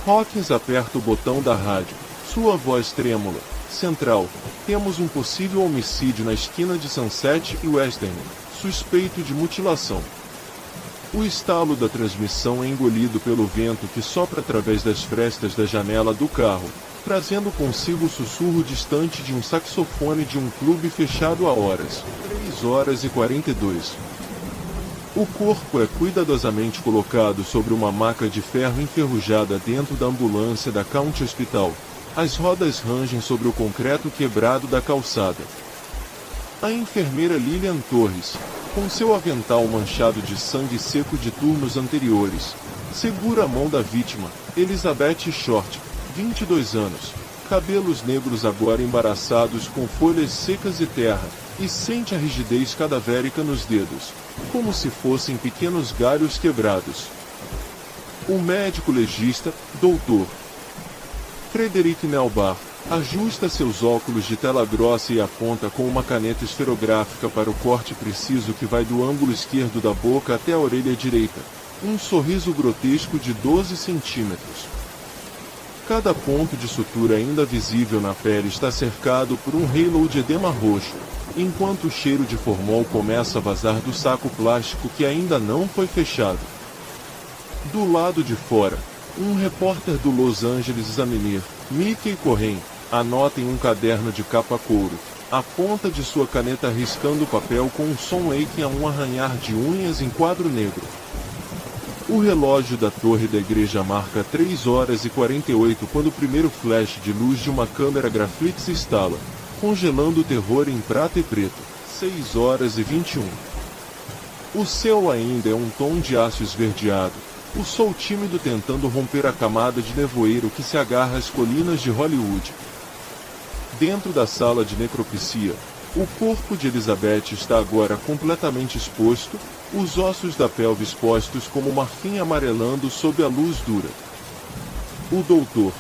Hawkins aperta o botão da rádio, sua voz trêmula. Central, temos um possível homicídio na esquina de Sunset e West End, suspeito de mutilação. O estalo da transmissão é engolido pelo vento que sopra através das frestas da janela do carro, trazendo consigo o sussurro distante de um saxofone de um clube fechado há horas. 3 horas e 42. O corpo é cuidadosamente colocado sobre uma maca de ferro enferrujada dentro da ambulância da County Hospital. As rodas rangem sobre o concreto quebrado da calçada. A enfermeira Lilian Torres, com seu avental manchado de sangue seco de turnos anteriores, segura a mão da vítima, Elizabeth Short, 22 anos, cabelos negros agora embaraçados com folhas secas e terra, e sente a rigidez cadavérica nos dedos, como se fossem pequenos galhos quebrados. O médico legista, Dr. Frederick Nelbar, ajusta seus óculos de tela grossa e aponta com uma caneta esferográfica para o corte preciso que vai do ângulo esquerdo da boca até a orelha direita, um sorriso grotesco de 12 centímetros. Cada ponto de sutura ainda visível na pele está cercado por um halo de edema roxo, enquanto o cheiro de formol começa a vazar do saco plástico que ainda não foi fechado. Do lado de fora, um repórter do Los Angeles Examiner, Mickey Corren, anota em um caderno de capa couro, a ponta de sua caneta riscando o papel com um som eco a um arranhar de unhas em quadro negro. O relógio da torre da igreja marca 3 horas e 48 quando o primeiro flash de luz de uma câmera grafite se instala, congelando o terror em prata e preto. 6 horas e 21. O céu ainda é um tom de aço esverdeado, o sol tímido tentando romper a camada de nevoeiro que se agarra às colinas de Hollywood. Dentro da sala de necropsia, o corpo de Elizabeth está agora completamente exposto, os ossos da pelve expostos como marfim amarelando sob a luz dura. O doutor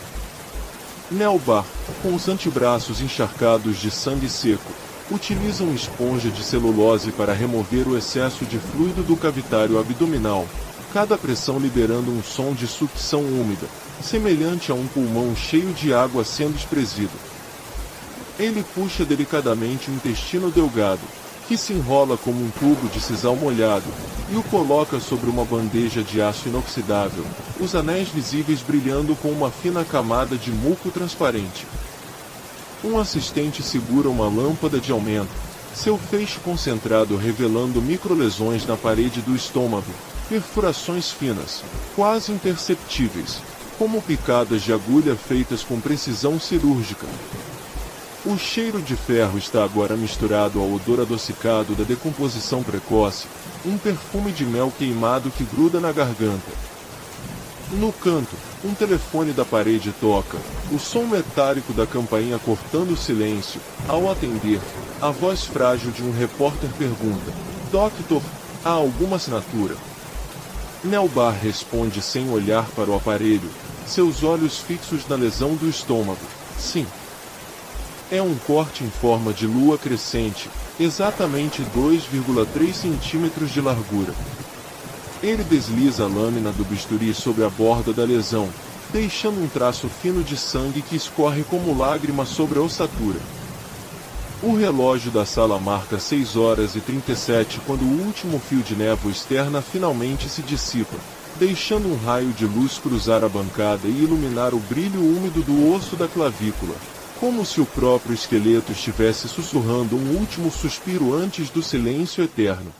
Nelbar, com os antebraços encharcados de sangue seco, utiliza uma esponja de celulose para remover o excesso de fluido do cavitário abdominal, cada pressão liberando um som de sucção úmida, semelhante a um pulmão cheio de água sendo espremido. Ele puxa delicadamente o intestino delgado, que se enrola como um tubo de sisal molhado, e o coloca sobre uma bandeja de aço inoxidável, os anéis visíveis brilhando com uma fina camada de muco transparente. Um assistente segura uma lâmpada de aumento, seu feixe concentrado revelando microlesões na parede do estômago, perfurações finas, quase imperceptíveis, como picadas de agulha feitas com precisão cirúrgica. O cheiro de ferro está agora misturado ao odor adocicado da decomposição precoce, um perfume de mel queimado que gruda na garganta. No canto, um telefone da parede toca, o som metálico da campainha cortando o silêncio. Ao atender, a voz frágil de um repórter pergunta: Doctor, há alguma assinatura? Nelbar responde sem olhar para o aparelho, seus olhos fixos na lesão do estômago. Sim. É um corte em forma de lua crescente, exatamente 2,3 centímetros de largura. Ele desliza a lâmina do bisturi sobre a borda da lesão, deixando um traço fino de sangue que escorre como lágrima sobre a ossatura. O relógio da sala marca 6h37 quando o último fio de névoa externa finalmente se dissipa, deixando um raio de luz cruzar a bancada e iluminar o brilho úmido do osso da clavícula, como se o próprio esqueleto estivesse sussurrando um último suspiro antes do silêncio eterno.